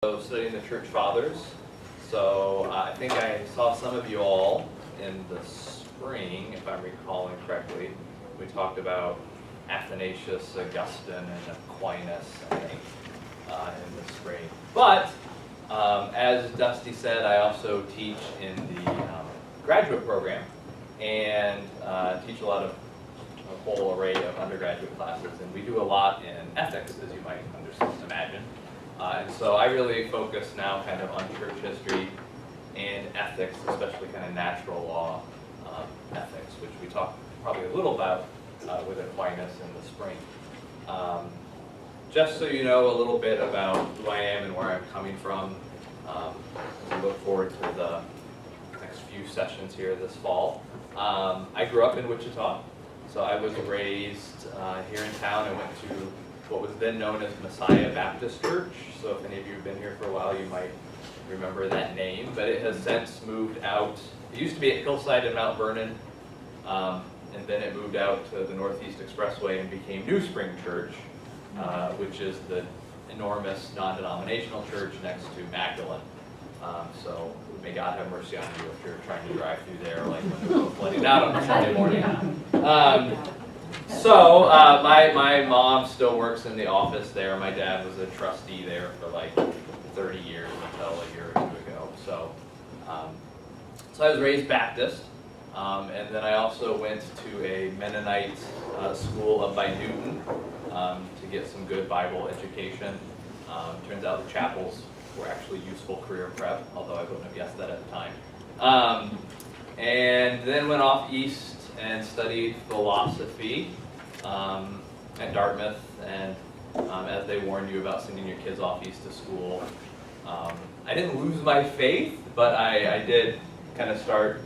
Studying the Church Fathers. So I think I saw some of you all in the spring, if I'm recalling correctly. We talked about Athanasius, Augustine, and Aquinas, I think, in the spring. But as Dusty said, I also teach in the graduate program and teach a whole array of undergraduate classes. And we do a lot in ethics, as you might imagine. And so I really focus now kind of on church history and ethics, especially kind of natural law ethics, which we talked probably a little about with Aquinas in the spring. Just so you know a little bit about who I am and where I'm coming from, as we look forward to the next few sessions here this fall. I grew up in Wichita, so I was raised here in town. I went to what was then known as Messiah Baptist Church. So if any of you have been here for a while, you might remember that name. But it has since moved out. It used to be at Hillside in Mount Vernon, and then it moved out to the Northeast Expressway and became New Spring Church, which is the enormous non-denominational church next to Magdalene. So may God have mercy on you if you're trying to drive through there, like when they're both letting out on a Sunday morning. So my mom still works in the office there. My dad was a trustee there for like 30 years until a year or two ago. So I was raised Baptist, and then I also went to a Mennonite school up by Newton to get some good Bible education. Turns out the chapels were actually useful career prep, although I wouldn't have guessed that at the time. And then went off east and studied philosophy at Dartmouth, and as they warned you about sending your kids off east to school, I didn't lose my faith, but I did kind of start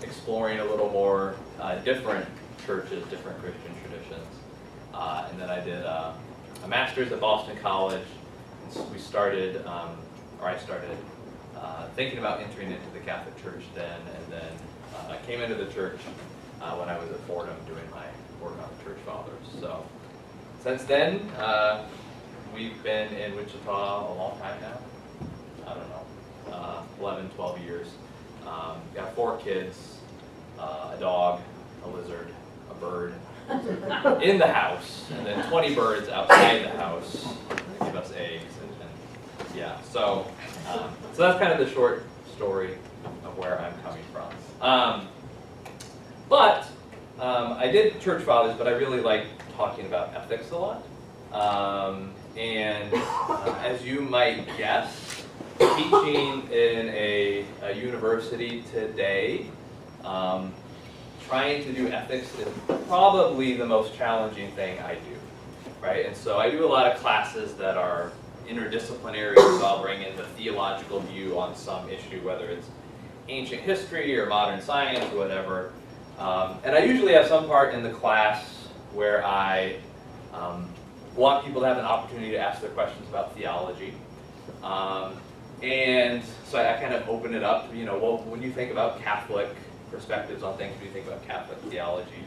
exploring a little more different churches, different Christian traditions. And then I did a master's at Boston College. And we started, I started thinking about entering into the Catholic Church then, and then I came into the church when I was at Fordham doing my work on the Church Fathers. So since then, we've been in Wichita a long time now. I don't know, 11, 12 years. Got 4 kids, a dog, a lizard, a bird in the house, and then 20 birds outside the house that give us eggs. And yeah, so that's kind of the short story of where I'm coming from. But I did Church Fathers, but I really like talking about ethics a lot. And as you might guess, teaching in a university today, trying to do ethics is probably the most challenging thing I do, right? And so I do a lot of classes that are interdisciplinary, so I'll bring in the theological view on some issue, whether it's ancient history or modern science or whatever. And I usually have some part in the class where I want people to have an opportunity to ask their questions about theology. And so I kind of open it up, well, when you think about Catholic perspectives on things, when you think about Catholic theology,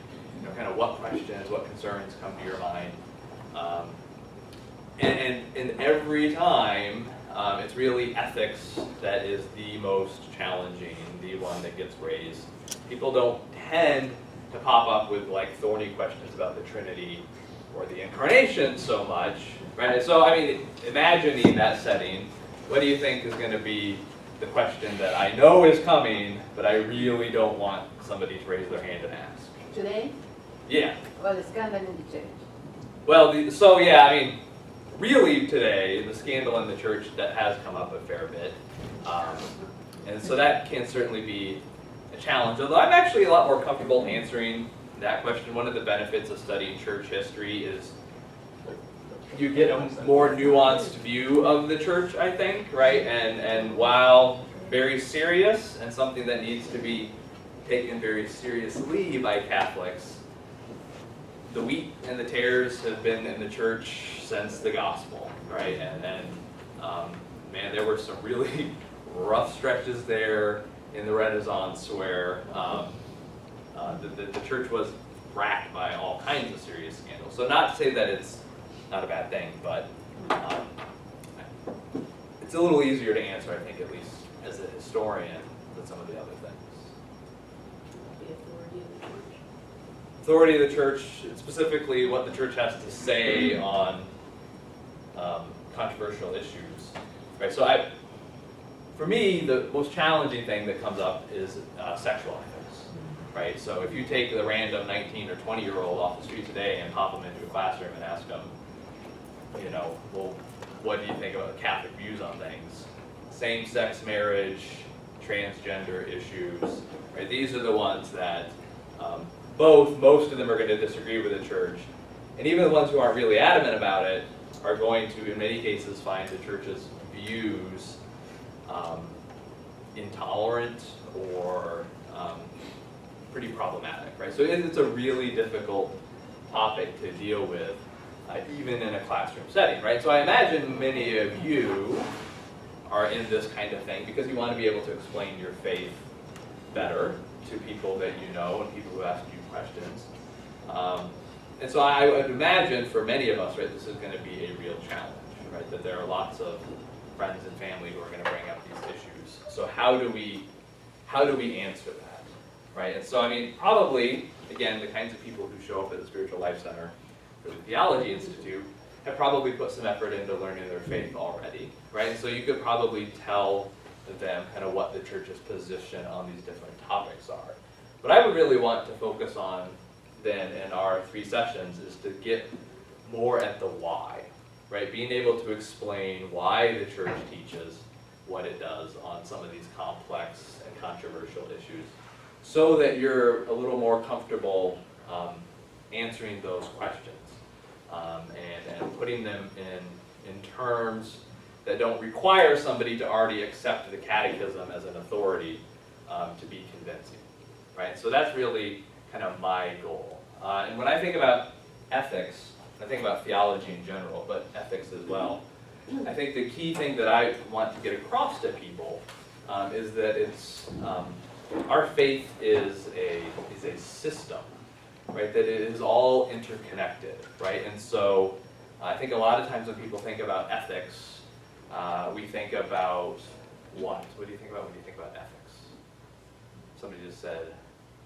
kind of what questions, what concerns come to your mind. And every time, it's really ethics that is the most challenging, the one that gets raised. People don't tend to pop up with like thorny questions about the Trinity or the Incarnation so much, right? So I mean, imagining that setting, what do you think is going to be the question that I know is coming, but I really don't want somebody to raise their hand and ask? Today? Yeah. Well, the scandal in the church. Well, really today, the scandal in the church that has come up a fair bit. And so that can certainly be a challenge, although I'm actually a lot more comfortable answering that question. One of the benefits of studying church history is you get a more nuanced view of the church, I think, right? And while very serious and something that needs to be taken very seriously by Catholics, the wheat and the tares have been in the church since the gospel, right? And man, there were some really rough stretches there in the Renaissance where the church was racked by all kinds of serious scandals. So not to say that it's not a bad thing, but it's a little easier to answer, I think, at least as a historian, than some of the other things. The authority of the church. Authority of the church, specifically what the church has to say on controversial issues. Right. So for me, the most challenging thing that comes up is sexual ethics. Right. So if you take the random 19 or 20-year-old off the street today and pop them into a classroom and ask them, well, what do you think about Catholic views on things? Same-sex marriage, transgender issues, right? These are the ones that most of them are going to disagree with the church. And even the ones who aren't really adamant about it are going to, in many cases, find the church's views intolerant or pretty problematic, right? So it's a really difficult topic to deal with, even in a classroom setting, right? So I imagine many of you are in this kind of thing because you want to be able to explain your faith better to people that you know and people who ask you questions. And so I would imagine for many of us, right, this is going to be a real challenge, right? That there are lots of friends and family who are going to bring up these issues. So how do we answer that, right? And so I mean, probably again, the kinds of people who show up at the Spiritual Life Center or the Theology Institute have probably put some effort into learning their faith already, right? So you could probably tell them kind of what the church's position on these different topics are. What I would really want to focus on then in our 3 sessions is to get more at the why, right? Being able to explain why the church teaches what it does on some of these complex and controversial issues so that you're a little more comfortable answering those questions and putting them in terms that don't require somebody to already accept the catechism as an authority to be convincing, right? So that's really kind of my goal. And when I think about ethics, I think about theology in general, but ethics as well, I think the key thing that I want to get across to people is that our faith is a system, right? That it is all interconnected, right? And so I think a lot of times when people think about ethics, we think about what? What do you think about when you think about ethics? Somebody just said,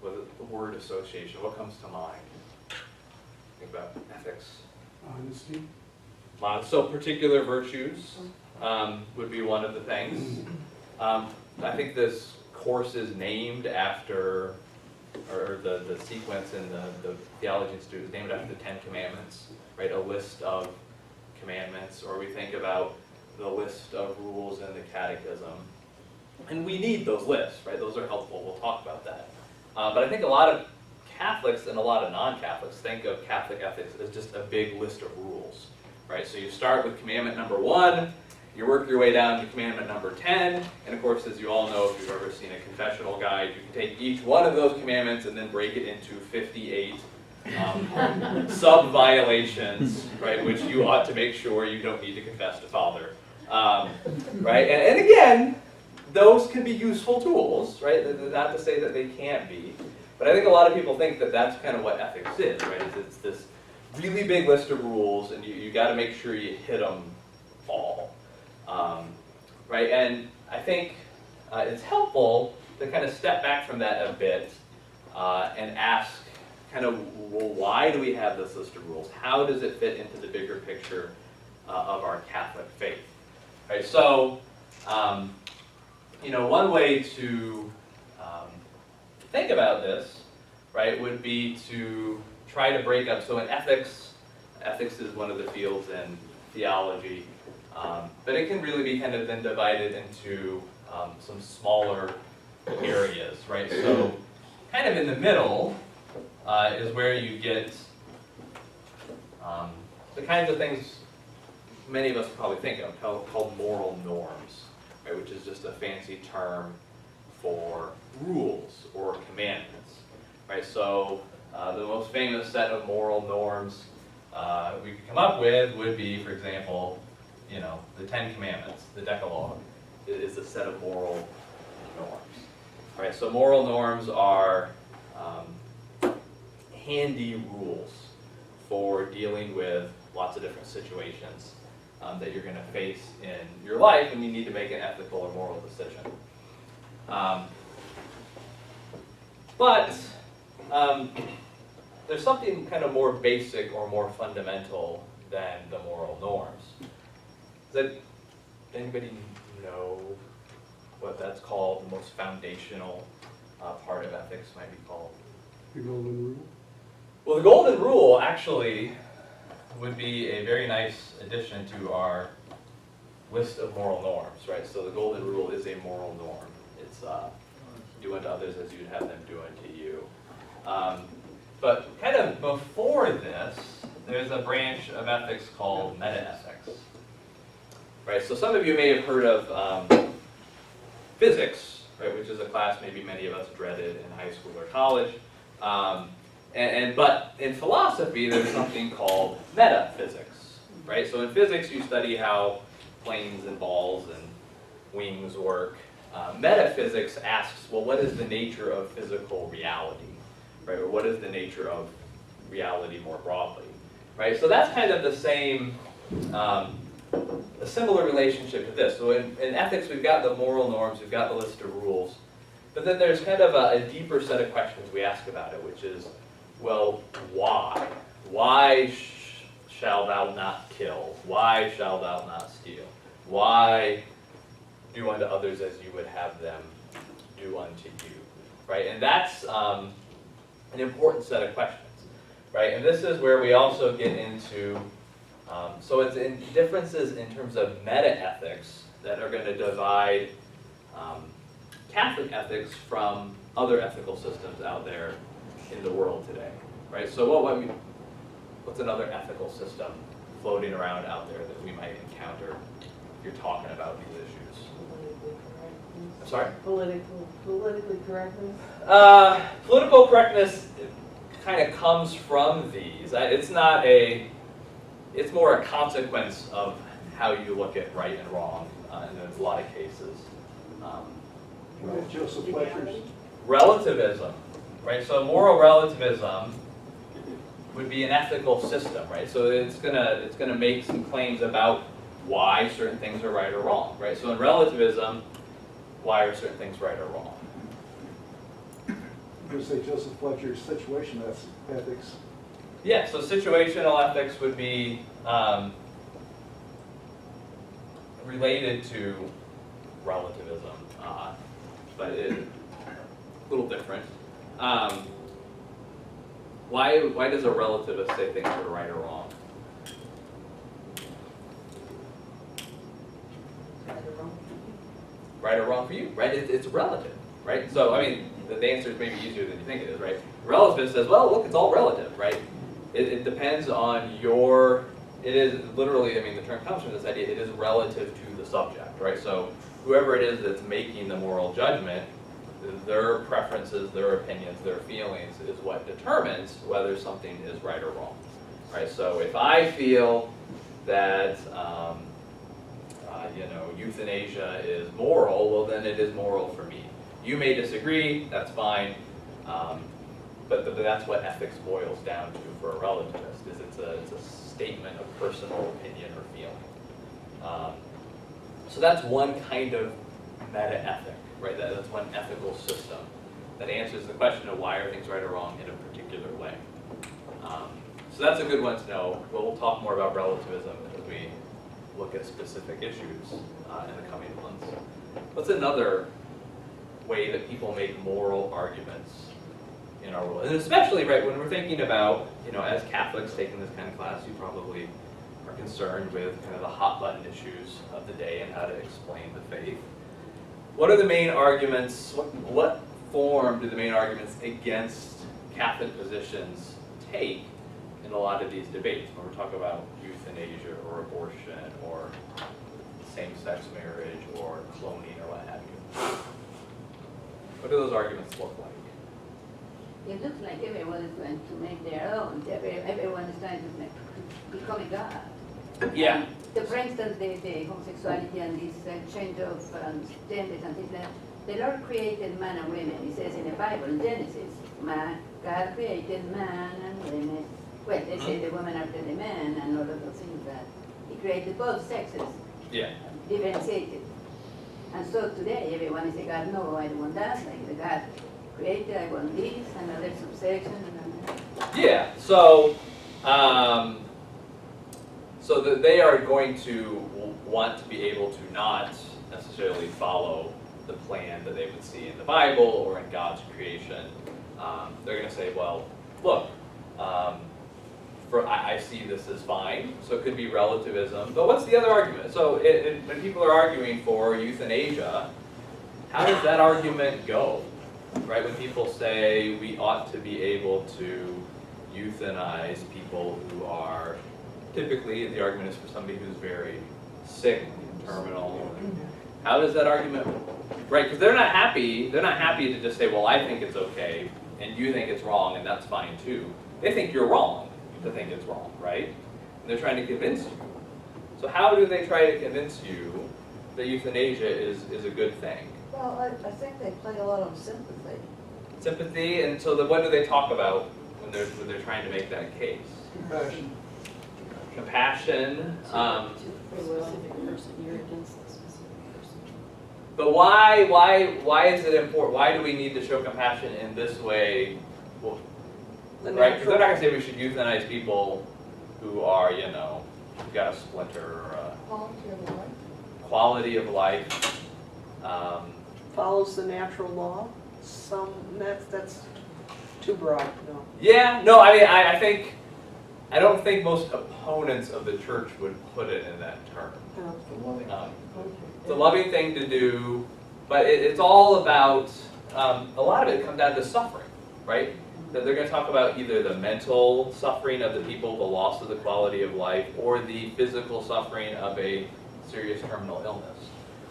the word association, what comes to mind? Think about ethics. Honesty. So particular virtues would be one of the things. I think this course is named after, or the sequence in the Theology Institute is named after the 10 Commandments, right? A list of commandments, or we think about the list of rules in the Catechism. And we need those lists, right? Those are helpful. We'll talk about that. But I think a lot of Catholics and a lot of non-Catholics think of Catholic ethics as just a big list of rules, right? So you start with commandment number 1, you work your way down to commandment number 10, and of course, as you all know, if you've ever seen a confessional guide, you can take each one of those commandments and then break it into 58 sub-violations, right, which you ought to make sure you don't need to confess to Father, right? And again, those can be useful tools, right? Not to say that they can't be, but I think a lot of people think that that's kind of what ethics is, right? It's this really big list of rules, and you got to make sure you hit them all, right? And I think it's helpful to kind of step back from that a bit and ask kind of, well, why do we have this list of rules? How does it fit into the bigger picture of our Catholic faith? Right? So, one way to think about this, right, would be to try to break up. So in ethics is one of the fields in theology, but it can really be kind of then divided into some smaller areas, right? So kind of in the middle is where you get the kinds of things many of us probably think of, called moral norms, right, which is just a fancy term for rules or commandments, right? So the most famous set of moral norms we could come up with would be, for example, the 10 Commandments, the Decalogue, is a set of moral norms, right? So moral norms are handy rules for dealing with lots of different situations that you're going to face in your life when you need to make an ethical or moral decision. But there's something kind of more basic or more fundamental than the moral norms. Does anybody know what that's called? The most foundational part of ethics might be called? The golden rule? Well, the golden rule actually would be a very nice addition to our list of moral norms, right? So the golden rule is a moral norm. It's do unto others as you'd have them do unto you. But kind of before this, there's a branch of ethics called metaethics, right? So some of you may have heard of physics, right, which is a class maybe many of us dreaded in high school or college. But in philosophy, there's something called metaphysics, right? So in physics, you study how planes and balls and wings work. Metaphysics asks, well, what is the nature of physical reality, right? Or what is the nature of reality more broadly, right? So that's kind of the same, a similar relationship to this. So in ethics, we've got the moral norms, we've got the list of rules, but then there's kind of a deeper set of questions we ask about it, which is, well, why? Why shall thou not kill? Why shall thou not steal? Why do unto others as you would have them do unto you, right? And that's an important set of questions, right? And this is where we also get into, so it's in differences in terms of meta-ethics that are going to divide Catholic ethics from other ethical systems out there in the world today, right? So what's another ethical system floating around out there that we might encounter if you're talking about these issues? I'm sorry? Politically correctness? Political correctness kind of comes from these. It's more a consequence of how you look at right and wrong in a lot of cases. Joseph Fletcher's. Relativism, right? So moral relativism would be an ethical system, right? So it's gonna make some claims about why certain things are right or wrong, right? So in relativism, why are certain things right or wrong? I'm going to say Joseph Fletcher's situation ethics. Yeah, so situational ethics would be related to relativism, but a little different. Why does a relativist say things are right or wrong? Right or wrong for you, right? It's relative, right? So, I mean, the answer is maybe easier than you think it is, right? The relativist says, well, look, it's all relative, right? It depends on it is literally, I mean, the term comes from this idea, it is relative to the subject, right? So, whoever it is that's making the moral judgment, their preferences, their opinions, their feelings is what determines whether something is right or wrong, right? So, if I feel that euthanasia is moral, well then it is moral for me. You may disagree, that's fine, but that's what ethics boils down to for a relativist, is it's a statement of personal opinion or feeling. So that's one kind of meta-ethic, right? That's one ethical system that answers the question of why are things right or wrong in a particular way. So that's a good one to know. But we'll talk more about relativism as we look at specific issues in the coming months. What's another way that people make moral arguments in our world? And especially, right, when we're thinking about, as Catholics taking this kind of class, you probably are concerned with kind of the hot button issues of the day and how to explain the faith. What are the main arguments, what form do the main arguments against Catholic positions take in a lot of these debates when we're talking about euthanasia or abortion or same-sex marriage or cloning or what have you? What do those arguments look like? It looks like everyone is going to make their own. Everyone is trying to become a god. Yeah. For instance, the homosexuality and this change of genders and things like that. The Lord created man and women. It says in the Bible, in Genesis, God created man and women. Well, they say the woman after the man and all of those things that created both sexes, Yeah. differentiated. And so today, everyone is a God, no, I don't want that, like the God created, I want this, another subsection, and Yeah. So, they are going to want to be able to not necessarily follow the plan that they would see in the Bible or in God's creation. They're going to say, well, look, I see this as fine, so it could be relativism. But what's the other argument? So when people are arguing for euthanasia, how does that argument go? Right? When people say we ought to be able to euthanize people who are, typically the argument is for somebody who's very sick, terminal. How does that argument, right? Because they're not happy to just say, well, I think it's okay, and you think it's wrong, and that's fine too. They think you're wrong to think it's wrong, right? And they're trying to convince you. So how do they try to convince you that euthanasia is a good thing? Well, I think they play a lot on sympathy. Sympathy, and so what do they talk about when they're trying to make that case? Compassion. Compassion. For a specific person, you're against the specific person. But why is it important? Why do we need to show compassion in this way? Well, right? Because they're not going to say we should euthanize people who are, who've got a splinter or a Quality of life. quality of life. Follows the natural law. That's too broad, no. Yeah, no, I mean, I don't think most opponents of the church would put it in that term. It's a loving thing to do, but it's all about, a lot of it comes down to suffering, right? That they're going to talk about either the mental suffering of the people, the loss of the quality of life, or the physical suffering of a serious terminal illness,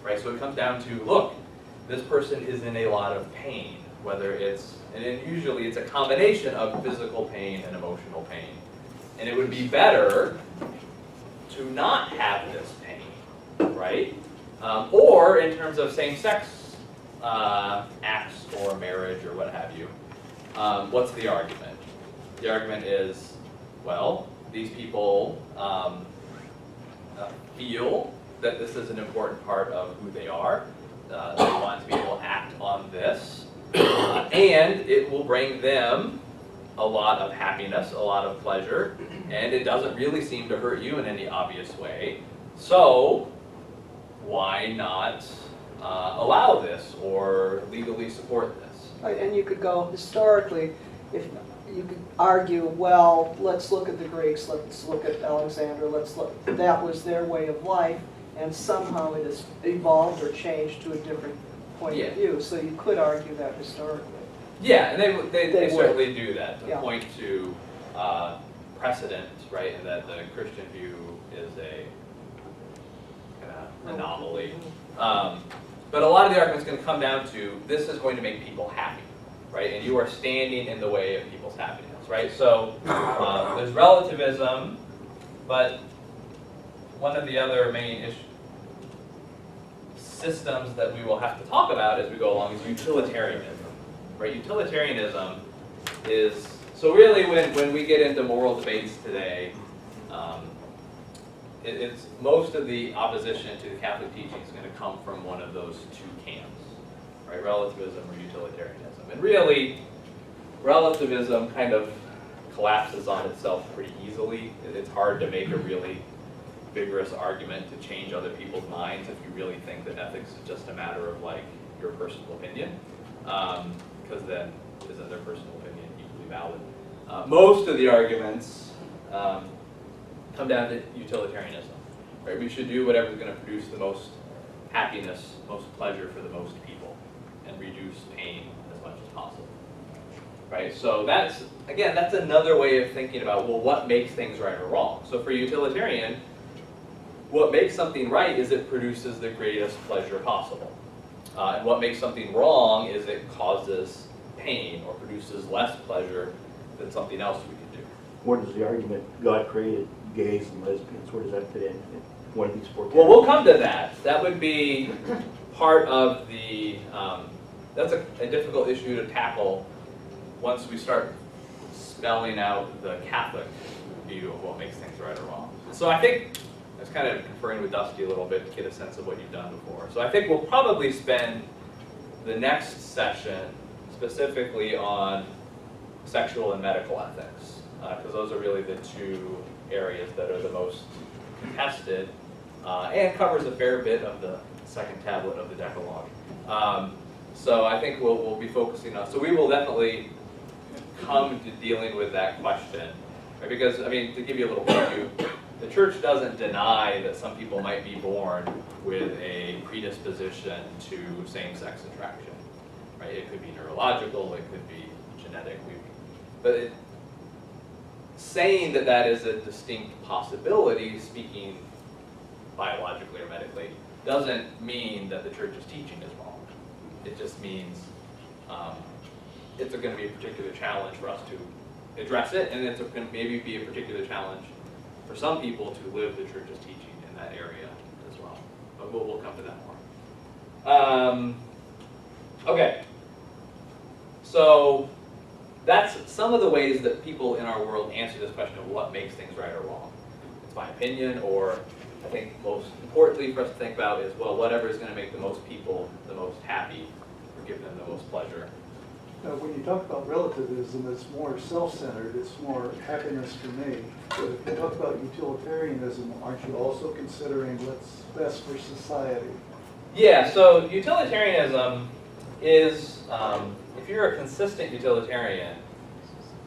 right? So it comes down to, look, this person is in a lot of pain, whether it's, usually it's a combination of physical pain and emotional pain. And it would be better to not have this pain, right? Or in terms of same-sex acts or marriage or what have you. What's the argument? The argument is, well, these people feel that this is an important part of who they are. They want to be able to act on this. And it will bring them a lot of happiness, a lot of pleasure, and it doesn't really seem to hurt you in any obvious way. So why not allow this or legally support this? Right, and you could go historically, if you could argue, well, let's look at the Greeks, let's look at Alexander, that was their way of life, and somehow it has evolved or changed to a different point of view. So you could argue that historically. Yeah, and they would. certainly do that to Yeah. point to precedent, right, and that the Christian view is a kind of anomaly. But a lot of the argument is going to come down to this is going to make people happy, right, and you are standing in the way of people's happiness, right? So there's relativism, but one of the other main systems that we will have to talk about as we go along is utilitarianism. Right, utilitarianism is, so really when we get into moral debates today, it's most of the opposition to the Catholic teaching is going to come from one of those two camps, right, relativism or utilitarianism. And really, relativism kind of collapses on itself pretty easily. It's hard to make a really vigorous argument to change other people's minds if you really think that ethics is just a matter of like your personal opinion. Because then isn't their personal opinion equally valid? Most of the arguments come down to utilitarianism. Right? We should do whatever is going to produce the most happiness, most pleasure for the most people, and reduce pain as much as possible. Right? So that's another way of thinking about, well, what makes things right or wrong? So for utilitarian, what makes something right is it produces the greatest pleasure possible. And what makes something wrong is it causes pain or produces less pleasure than something else we could do. Where does the argument God created gays and lesbians, where does that fit in? One of these four Well, we'll come to that. That would be part of the, that's a difficult issue to tackle once we start spelling out the Catholic view of what makes things right or wrong. So I think I was kind of conferring with Dusty a little bit to get a sense of what you've done before. So I think we'll probably spend the next session specifically on sexual and medical ethics, because those are really the two areas that are the most contested, and covers a fair bit of the second tablet of the Decalogue. So I think we'll be focusing on, so we will definitely come to dealing with that question, right? Because, I mean, to give you a little preview, the church doesn't deny that some people might be born with a predisposition to same-sex attraction, right? It could be neurological, it could be genetic, but saying that that is a distinct possibility, speaking biologically or medically, doesn't mean that the church's teaching is wrong. It just means it's going to be a particular challenge for us to address it, and it's going to maybe be a particular challenge for some people to live the church's teaching in that area as well. But we'll come to that more. Okay, so that's some of the ways that people in our world answer this question of what makes things right or wrong. It's my opinion, or I think most importantly for us to think about is, well, whatever is going to make the most people the most happy or give them the most pleasure. Now, when you talk about relativism, it's more self-centered, it's more happiness for me. But if you talk about utilitarianism, aren't you also considering what's best for society? Yeah, so utilitarianism is, if you're a consistent utilitarian,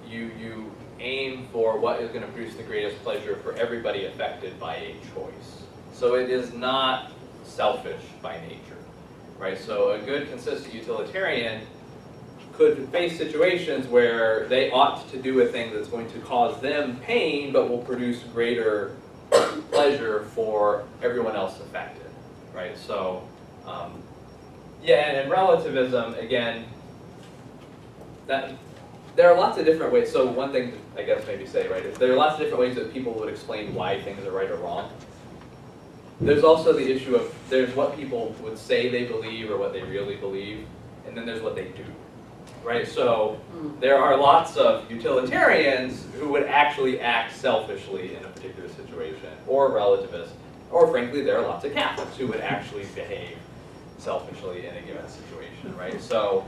you aim for what is going to produce the greatest pleasure for everybody affected by a choice. So it is not selfish by nature, right? So a good, consistent utilitarian could face situations where they ought to do a thing that's going to cause them pain, but will produce greater pleasure for everyone else affected, right? So, yeah, and in relativism, again, that there are lots of different ways. So one thing to, I guess, maybe say, right, is there are lots of different ways that people would explain why things are right or wrong. There's also the issue of, there's what people would say they believe or what they really believe, and then there's what they do. Right, so there are lots of utilitarians who would actually act selfishly in a particular situation, or relativists, or frankly, there are lots of Catholics who would actually behave selfishly in a given situation, right? So,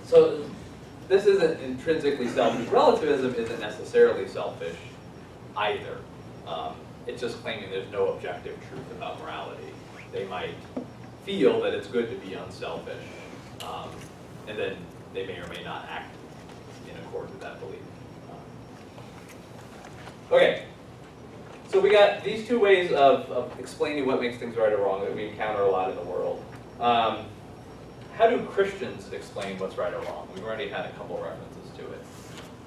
so this isn't intrinsically selfish. Relativism isn't necessarily selfish either. It's just claiming there's no objective truth about morality. They might feel that it's good to be unselfish. And then they may or may not act in accord with that belief. Okay, so we got these two ways of explaining what makes things right or wrong that we encounter a lot in the world. How do Christians explain what's right or wrong? We've already had a couple references to it.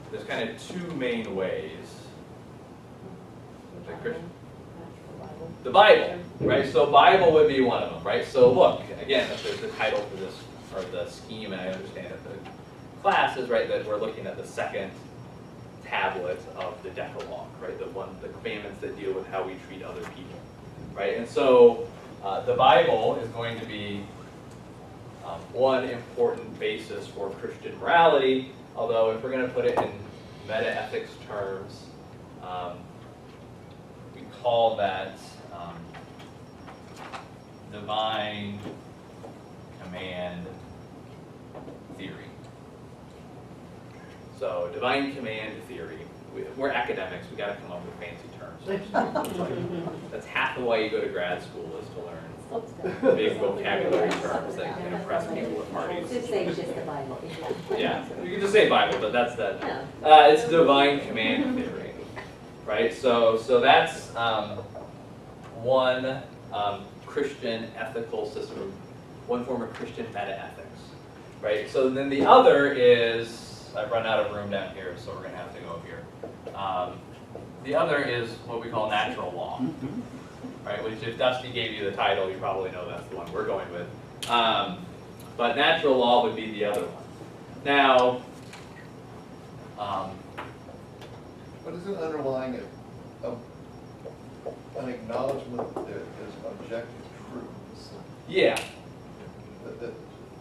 There's kind of two main ways. The Bible, right? So Bible would be one of them, right? So look, again, if there's the title for this, or the scheme, and I understand that the class is, right, that we're looking at the second tablet of the Decalogue, right? The commandments that deal with how we treat other people, right? And so the Bible is going to be one important basis for Christian morality, although if we're going to put it in meta-ethics terms, we call that divine command theory. So divine command theory, we're academics, we got to come up with fancy terms. That's half of why you go to grad school, is to learn big vocabulary terms that can impress people at parties. Just say just the Bible. Yeah, you can just say Bible, but that's that. It's divine command theory, right? So that's one Christian ethical system, one form of Christian meta-ethics, right? So then the other is, I've run out of room down here, so we're going to have to go up here. The other is what we call natural law, right? Which, if Dusty gave you the title, you probably know that's the one we're going with. But natural law would be the other one. Now, what is it underlying it? An acknowledgement that there is objective truth. yeah,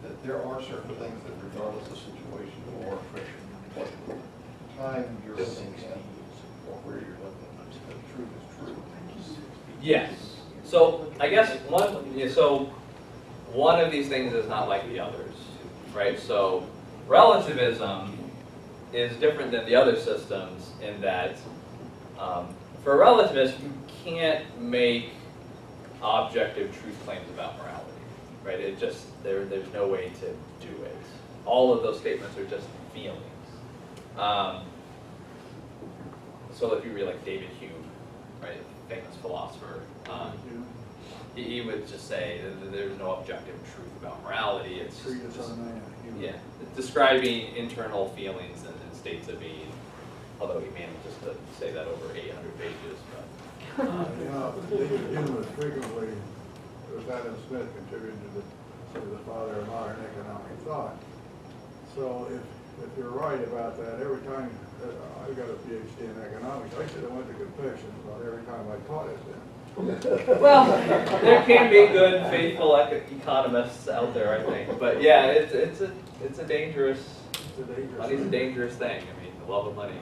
That there are certain things that, regardless of situation or what time you're living in or where you're living, Truth is true. Yes. So I guess one of these things is not like the others, right? So relativism is different than the other systems in that for a relativist, you can't make objective truth claims about morality, right? It just, there's no way to do it. All of those statements are just feelings. So if you read like David Hume, right, famous philosopher, he would just say that there's no objective truth about morality. It's Treatise on man. yeah, it's describing internal feelings and states of being. Although he managed just to say that over 800 pages, but. You know, David Hume was frequently, it was Adam Smith contributing to the father of modern economic thought. So if you're right about that, every time, I got a PhD in economics, I should have went to confessions about every time I taught it then. Well, there can be good, faithful economists out there, I think. But yeah, it's a dangerous, money's a dangerous thing. I mean, the love of money.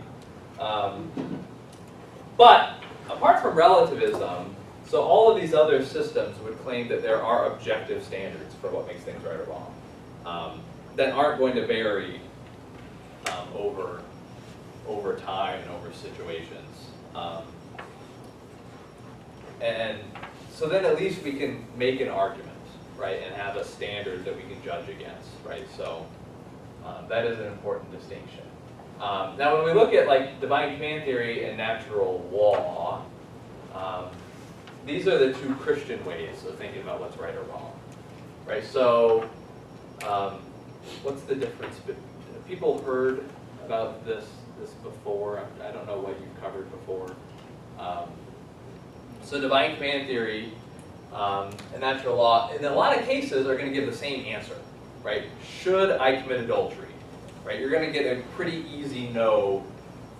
But apart from relativism, so all of these other systems would claim that there are objective standards for what makes things right or wrong that aren't going to vary over time and over situations. And so then at least we can make an argument, right, and have a standard that we can judge against, right? So that is an important distinction. Now when we look at like divine command theory and natural law, these are the two Christian ways of thinking about what's right or wrong, right? So what's the difference? Have people heard about this before? I don't know what you've covered before. So divine command theory and natural law, in a lot of cases, are going to give the same answer, right? Should I commit adultery? Right? You're going to get a pretty easy no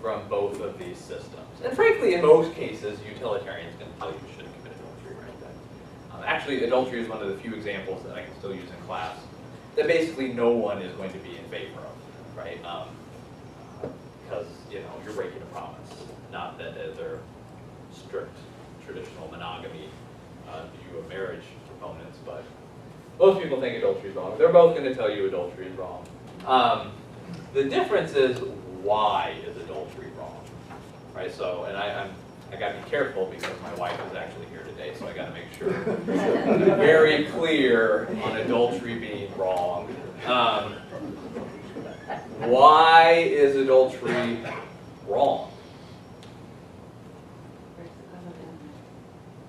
from both of these systems. And frankly, in most cases, utilitarians are going to tell you you shouldn't commit adultery right then. Actually, adultery is one of the few examples that I can still use in class that basically no one is going to be in favor of, right? Because, you're breaking a promise. Not that they're strict traditional monogamy view of marriage proponents, but most people think adultery is wrong. They're both going to tell you adultery is wrong. The difference is, why is adultery wrong, right? So, and I got to be careful because my wife is actually here today, so I got to make sure I'm very clear on adultery being wrong. Why is adultery wrong?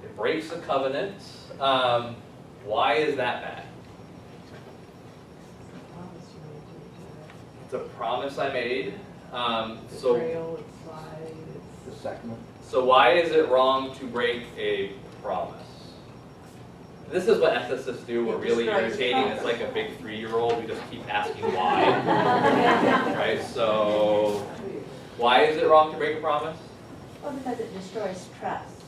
It breaks the covenant. Why is that bad? It's a promise I made. The second. So why is it wrong to break a promise? This is what ethicists do. We're really irritating. It's like a big 3-year-old. We just keep asking why. Right? So why is it wrong to break a promise? Well, because it destroys trust.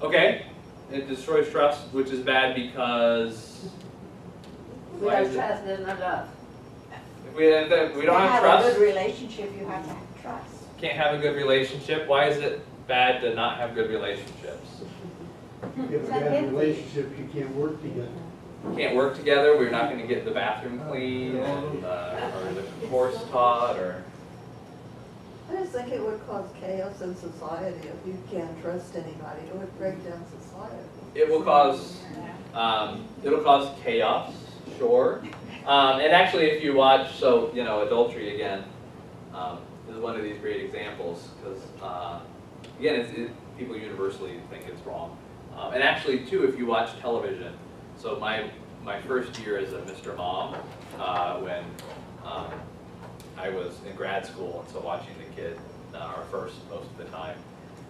Okay. It destroys trust, which is bad because why Without is it? trust, there's no love. If we don't have To have a trust, good relationship, you have to have trust. can't have a good relationship. Why is it bad to not have good relationships? If you have a bad relationship, you can't work together. Can't work together, we're not going to get the bathroom clean, and, or the course taught, or... I just think it would cause chaos in society if you can't trust anybody. It would break down society. It will cause, it'll cause chaos, sure. And actually, if you watch, so, adultery again, is one of these great examples, because, again, people universally think it's wrong. And actually, too, if you watch television, so my first year as a Mr. Mom, when I was in grad school, and so watching the kid, our first most of the time.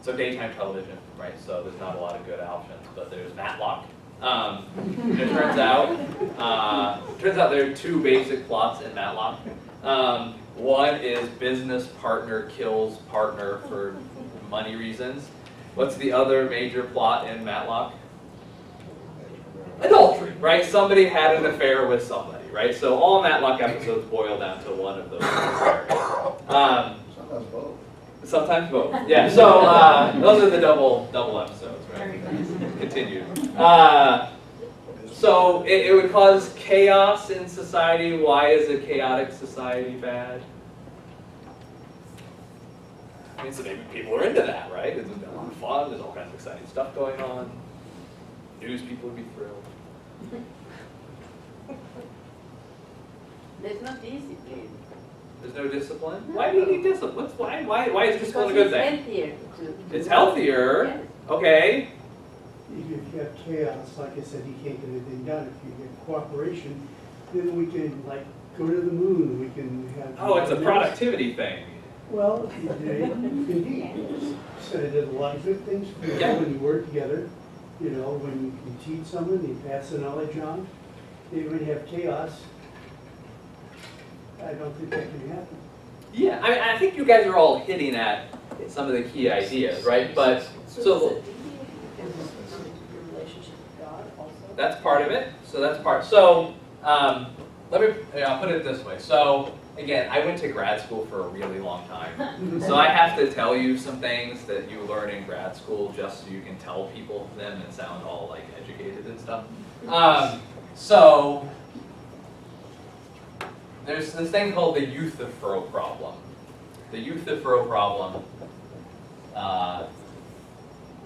So daytime television, right? So there's not a lot of good options, but there's Matlock. It turns out there are 2 basic plots in Matlock. One is business partner kills partner for money reasons. What's the other major plot in Matlock? Adultery, right? Somebody had an affair with somebody, right? So all Matlock episodes boil down to one of those. Sometimes both. Sometimes both. Yeah. So those are the double episodes, right? Continued. So it would cause chaos in society. Why is a chaotic society bad? I mean, so maybe people are into that, right? It's a lot of fun. There's all kinds of exciting stuff going on. News people would be thrilled. There's no discipline. There's no discipline. Why do you need discipline? Why is discipline a good thing? It's healthier. It's healthier. Yes. Okay. If you have chaos, like I said, you can't get anything done. If you get cooperation, then we can like go to the moon, we can have. Oh, it's a productivity thing. Well, indeed, said it did a lot of good things for you Yeah. when you work together. You know, when you teach someone, you pass the knowledge on. Then when you have chaos, I don't think that can happen. Yeah, I mean, I think you guys are all hitting at some of the key ideas, right? But so your relationship with God also? that's part of it. So that's part. So let me I'll put it this way. So again, I went to grad school for a really long time. So I have to tell you some things that you learn in grad school just so you can tell people them and sound all like educated and stuff. So there's this thing called the Euthyphro problem. The Euthyphro problem.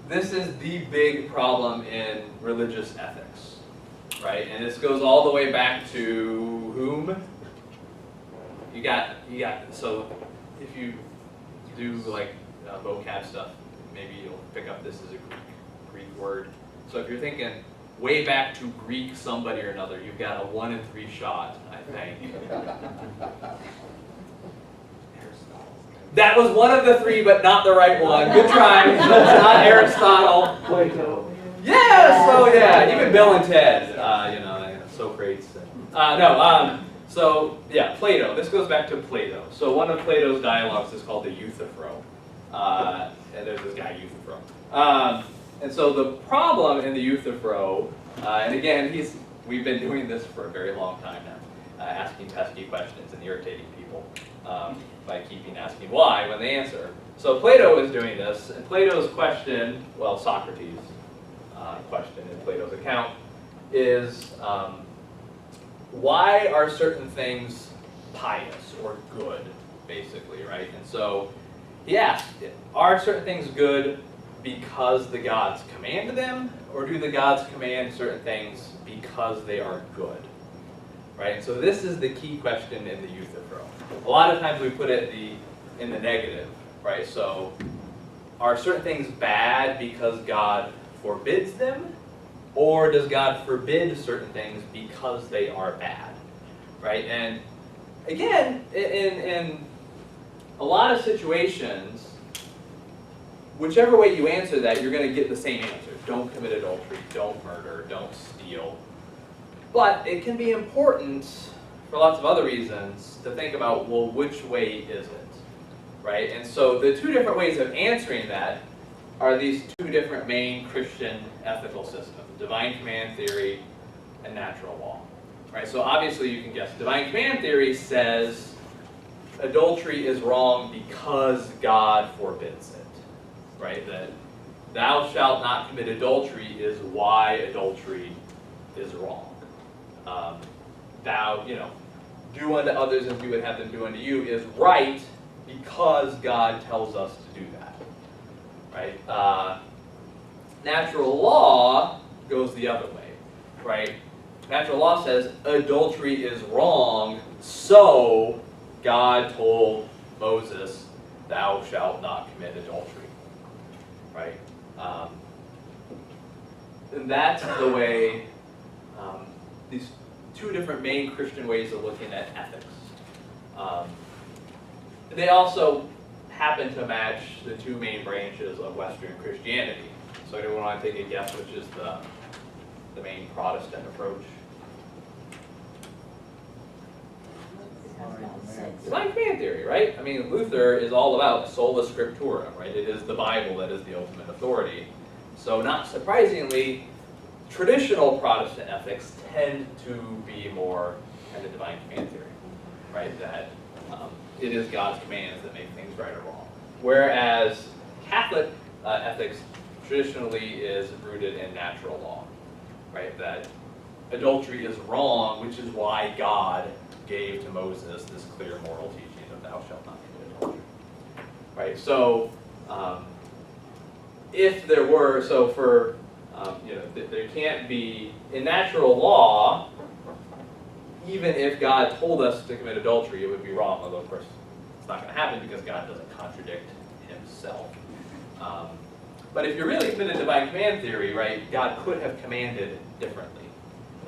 This is the big problem in religious ethics, right? And this goes all the way back to whom? You got. So if you do like vocab stuff, maybe you'll pick up this as a Greek word. So if you're thinking way back to Greek somebody or another, you've got a 1 in 3 shot, I think. That was one of the 3, but not the right one. Good try. It's not Aristotle. Plato. Yeah, so yeah, even Bill and Ted, Socrates. So yeah, Plato. This goes back to Plato. So one of Plato's dialogues is called the Euthyphro. And there's this guy Euthyphro. And so the problem in the Euthyphro, and again, we've been doing this for a very long time now, asking pesky questions and irritating people by keeping asking why when they answer. So Plato is doing this, and Plato's question, well, Socrates' question in Plato's account is, why are certain things pious or good, basically, right? And so he asked, are certain things good because the gods command them, or do the gods command certain things because they are good? Right? And so this is the key question in the Euthyphro. A lot of times we put it in the negative, right? So are certain things bad because God forbids them, or does God forbid certain things because they are bad? Right? And again, in a lot of situations, whichever way you answer that, you're going to get the same answer. Don't commit adultery, don't murder, don't steal. But it can be important, for lots of other reasons, to think about, well, which way is it? Right? And so the 2 different ways of answering that are these 2 different main Christian ethical systems, divine command theory and natural law. Right? So obviously you can guess. Divine command theory says adultery is wrong because God forbids it. Right? That thou shalt not commit adultery is why adultery is wrong. Do unto others as you would have them do unto you is right because God tells us to do that. Right? Natural law goes the other way. Right? Natural law says adultery is wrong, so God told Moses, thou shalt not commit adultery. Right? And that's the way, these 2 different main Christian ways of looking at ethics. They also happen to match the 2 main branches of Western Christianity. So anyone want to take a guess which is the main Protestant approach? Divine command theory, right? I mean, Luther is all about sola scriptura, right? It is the Bible that is the ultimate authority. So not surprisingly, traditional Protestant ethics tend to be more kind of divine command theory, right? That it is God's commands that make things right or wrong. Whereas Catholic ethics traditionally is rooted in natural law, right? That adultery is wrong, which is why God gave to Moses this clear moral teaching of thou shalt not commit adultery, right? So if there were, so for, there can't be, in natural law, even if God told us to commit adultery, it would be wrong, although of course it's not going to happen because God doesn't contradict himself. But if you're really committed to divine command theory, right, God could have commanded differently.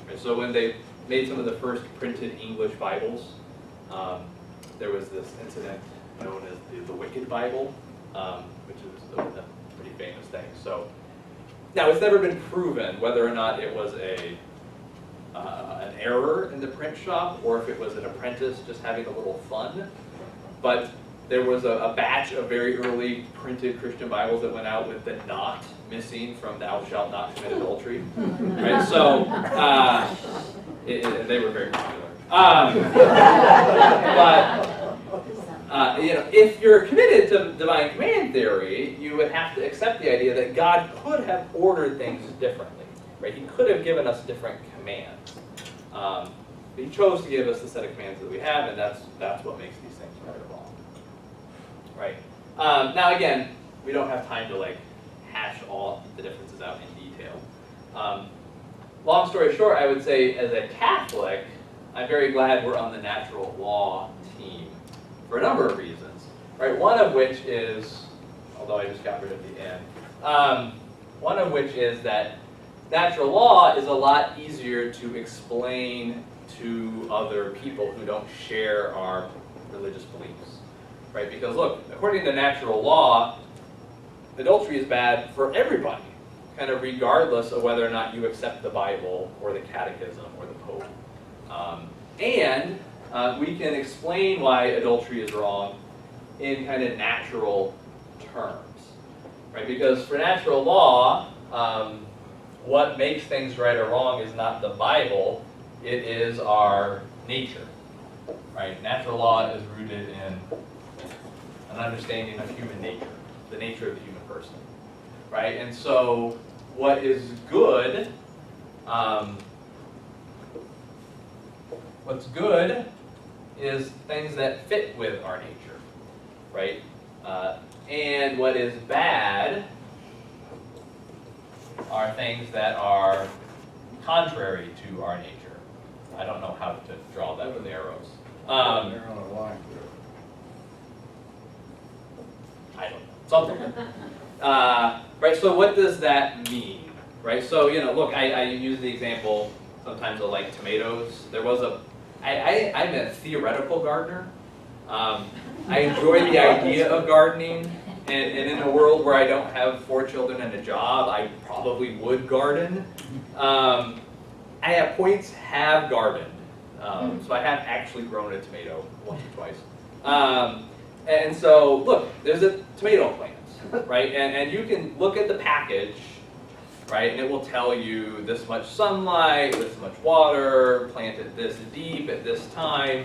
Right? So when they made some of the first printed English Bibles, there was this incident known as the Wicked Bible, which is a pretty famous thing. So now it's never been proven whether or not it was an error in the print shop or if it was an apprentice just having a little fun. But there was a batch of very early printed Christian Bibles that went out with the "not" missing from "thou shalt not commit adultery." Right? So they were very popular. If you're committed to divine command theory, you would have to accept the idea that God could have ordered things differently. Right? He could have given us different commands. But he chose to give us the set of commands that we have, and that's what makes these things right or wrong. Right. Now again, we don't have time to hash all the differences out in detail. Long story short, I would say as a Catholic, I'm very glad we're on the natural law team for a number of reasons. Right. One of which is, although I just got rid of the N, one of which is that natural law is a lot easier to explain to other people who don't share our religious beliefs. Right? Because look, according to natural law, adultery is bad for everybody, kind of regardless of whether or not you accept the Bible or the Catechism or the Pope. And we can explain why adultery is wrong in kind of natural terms. Right? Because for natural law, what makes things right or wrong is not the Bible, it is our nature. Right? Natural law is rooted in an understanding of human nature, the nature of the human person, right? And so what is good, what's good is things that fit with our nature, right? And what is bad are things that are contrary to our nature. I don't know how to draw that with arrows. They're on a line there. I don't know, something. Right, so what does that mean? Right, so, look, I use the example sometimes of tomatoes. There was I'm a theoretical gardener. I enjoy the idea of gardening, and in a world where I don't have 4 children and a job, I probably would garden. I at points have gardened, so I have actually grown a tomato once or twice. And so, look, there's a tomato plant, right? And you can look at the package, right? And it will tell you this much sunlight, this much water, planted this deep at this time.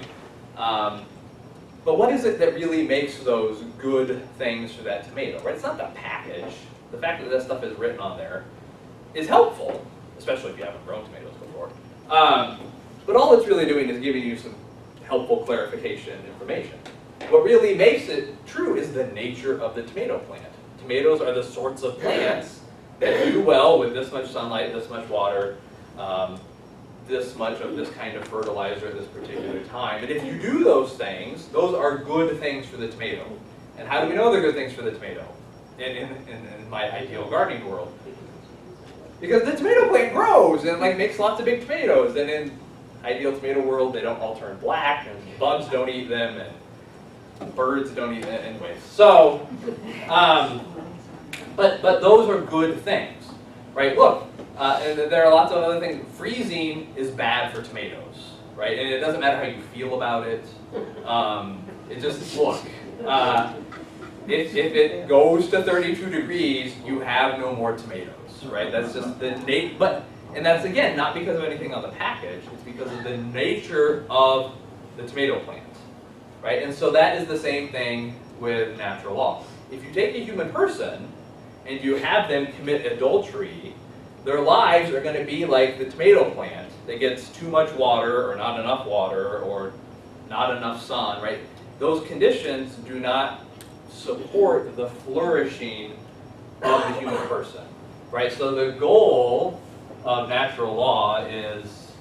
But what is it that really makes those good things for that tomato, right? It's not the package. The fact that stuff is written on there is helpful, especially if you haven't grown tomatoes before. But all it's really doing is giving you some helpful clarification information. What really makes it true is the nature of the tomato plant. Tomatoes are the sorts of plants that do well with this much sunlight, this much water, this much of this kind of fertilizer at this particular time. And if you do those things, those are good things for the tomato. And how do we know they're good things for the tomato in my ideal gardening world? Because the tomato plant grows and makes lots of big tomatoes. And in ideal tomato world, they don't all turn black, and bugs don't eat them, and birds don't eat them anyway. So, but those are good things, right? Look, and there are lots of other things. Freezing is bad for tomatoes, right? And it doesn't matter how you feel about it. It just, look, if it goes to 32 degrees, you have no more tomatoes, right? That's just the and that's again not because of anything on the package. It's because of the nature of the tomato plant. Right? And so that is the same thing with natural law. if you take a human person and you have them commit adultery, their lives are going to be like the tomato plant that gets too much water or not enough water or not enough sun, right? Those conditions do not support the flourishing of the human person, right? So the goal of natural law is,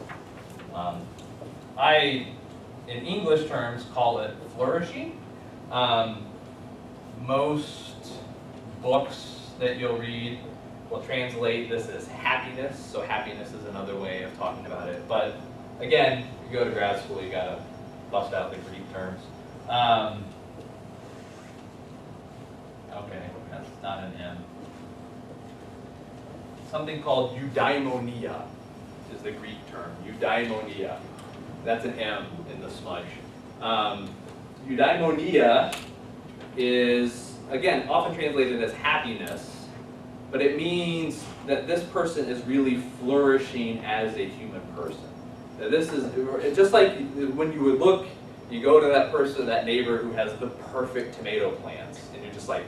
in English terms, call it flourishing. Most books that you'll read will translate this as happiness, so happiness is another way of talking about it. But again, you go to grad school, you gotta bust out the Greek terms. Okay, that's not an M. Something called eudaimonia is the Greek term, eudaimonia. That's an M in the smudge. Eudaimonia is, again, often translated as happiness, but it means that this person is really flourishing as a human person. Now this is just like when you would look, you go to that person, that neighbor who has the perfect tomato plants, and you're just like,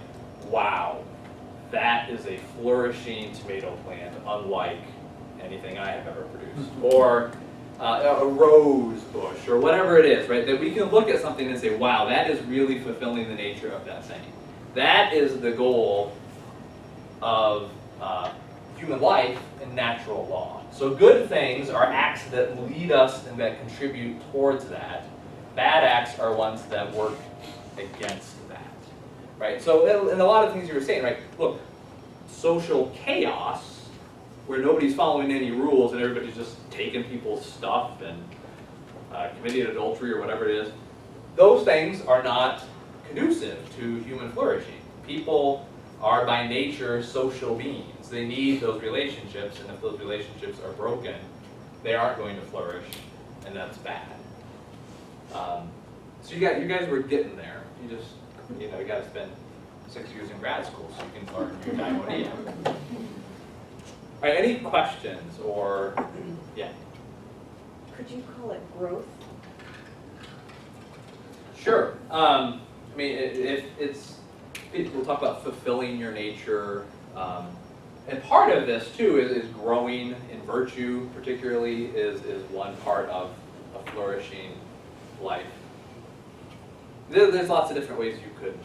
wow, that is a flourishing tomato plant, unlike anything I have ever produced. Or a rose bush, or whatever it is, right? That we can look at something and say, wow, that is really fulfilling the nature of that thing. That is the goal of human life and natural law. So good things are acts that lead us and that contribute towards that. Bad acts are ones that work against that, right? So in a lot of things you were saying, right? Look, social chaos, where nobody's following any rules and everybody's just taking people's stuff and committing adultery or whatever it is, those things are not conducive to human flourishing. People are by nature social beings. They need those relationships, and if those relationships are broken, they aren't going to flourish, and that's bad. So you guys were getting there. You got to spend 6 years in grad school so you can learn eudaimonia. All right, any questions or, yeah? Could you call it growth? Sure. I mean, we'll talk about fulfilling your nature. And part of this, too, is growing in virtue, particularly, is one part of a flourishing life. There's lots of different ways you could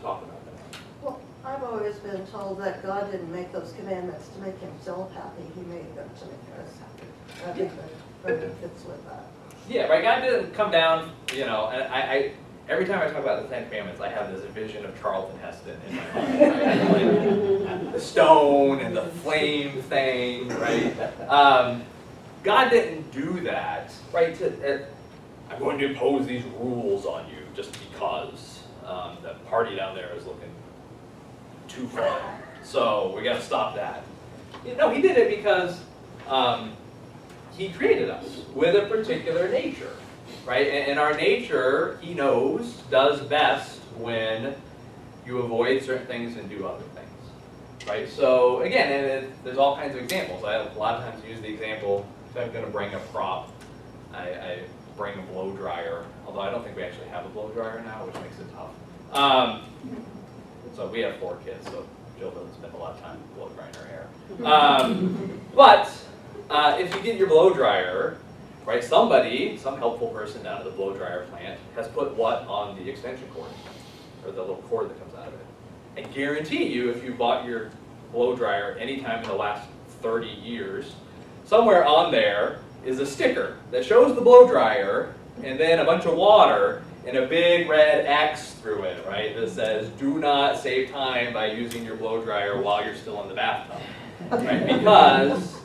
talk about that. Well, I've always been told that God didn't make those commandments to make himself happy, he made them to make us happy. I think that fits with that. Yeah, right, God didn't come down, and I every time I talk about the Ten Commandments, I have this vision of Charlton Heston in my mind, right? Like the stone and the flame thing, right? God didn't do that, right? I'm going to impose these rules on you just because that party down there is looking too fun. So we got to stop that. No, he did it because he created us with a particular nature, right? And our nature, he knows, does best when you avoid certain things and do other things, right? So again, there's all kinds of examples. I a lot of times use the example, if I'm going to bring a prop, I bring a blow dryer, although I don't think we actually have a blow dryer now, which makes it tough. So we have 4 kids, so Jill doesn't spend a lot of time blow drying her hair. But if you get your blow dryer, right, some helpful person down at the blow dryer plant has put what on the extension cord, or the little cord that comes out of it. I guarantee you, if you bought your blow dryer anytime in the last 30 years, somewhere on there is a sticker that shows the blow dryer and then a bunch of water and a big red X through it, right, that says, do not save time by using your blow dryer while you're still in the bathtub, right, because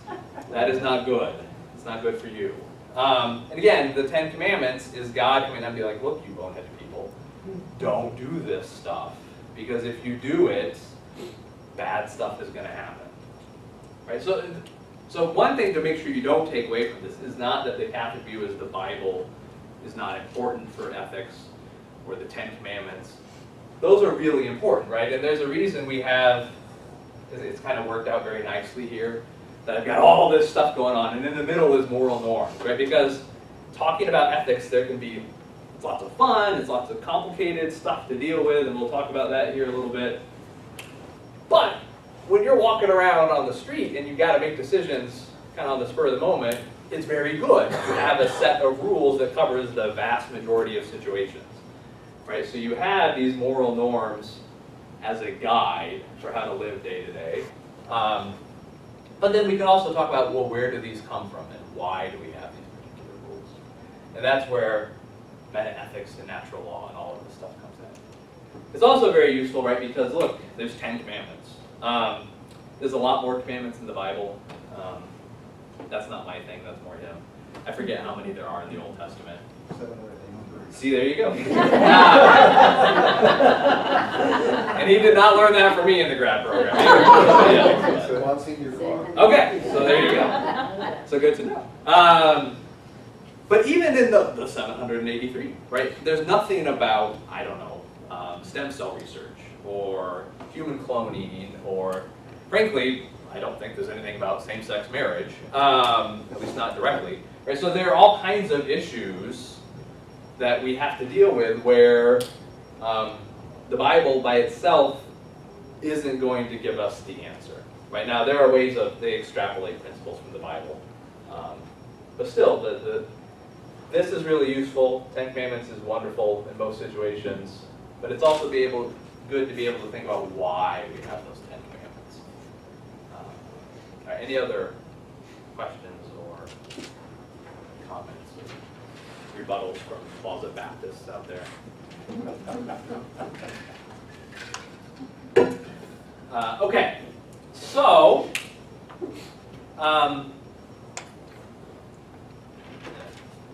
that is not good. It's not good for you. And again, the 10 Commandments is God coming down and be like, look, you boneheaded people, don't do this stuff, because if you do it, bad stuff is going to happen, right? So one thing to make sure you don't take away from this is not that the Catholic view is the Bible is not important for ethics or the 10 Commandments. Those are really important, right? And there's a reason we have, it's kind of worked out very nicely here, that I've got all this stuff going on, and in the middle is moral norms, right? Because talking about ethics, there can be It's lots of fun, it's lots of complicated stuff to deal with, and we'll talk about that here a little bit. But when you're walking around on the street and you've got to make decisions kind of on the spur of the moment, it's very good to have a set of rules that covers the vast majority of situations. Right? So you have these moral norms as a guide for how to live day to day. But then we can also talk about, well, where do these come from and why do we have these particular rules? And that's where metaethics and natural law and all of this stuff comes in. It's also very useful, right, because look, there's 10 commandments. There's a lot more commandments in the Bible. That's not my thing, that's more him. I forget how many there are in the Old Testament. 700. See, there you go. And he did not learn that from me in the grad program. Monsignor Clark. Okay, so there you go. So good to know. But even in the 783, right, there's nothing about, I don't know, stem cell research or human cloning or, frankly, I don't think there's anything about same-sex marriage, at least not directly. Right? So there are all kinds of issues that we have to deal with where the Bible by itself isn't going to give us the answer. Right now, there are ways they extrapolate principles from the Bible. But still, this is really useful. 10 Commandments is wonderful in most situations. But it's also good to be able to think about why we have those 10 Commandments. All right, any other questions or comments or rebuttals from closet Baptists out there? Okay, so I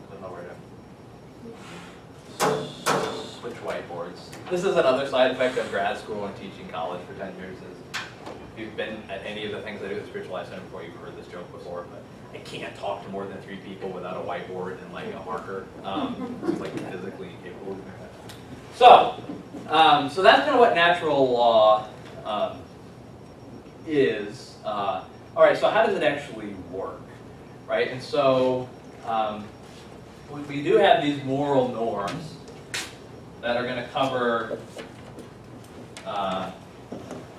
don't know where to switch whiteboards. This is another side effect of grad school and teaching college for 10 years. Is if you've been at any of the things I do at the Spiritual Life Center before, you've heard this joke before, but I can't talk to more than 3 people without a whiteboard and like a marker. It's like physically incapable of doing that. So that's kind of what natural law is. All right, so how does it actually work, right? And so we do have these moral norms that are going to cover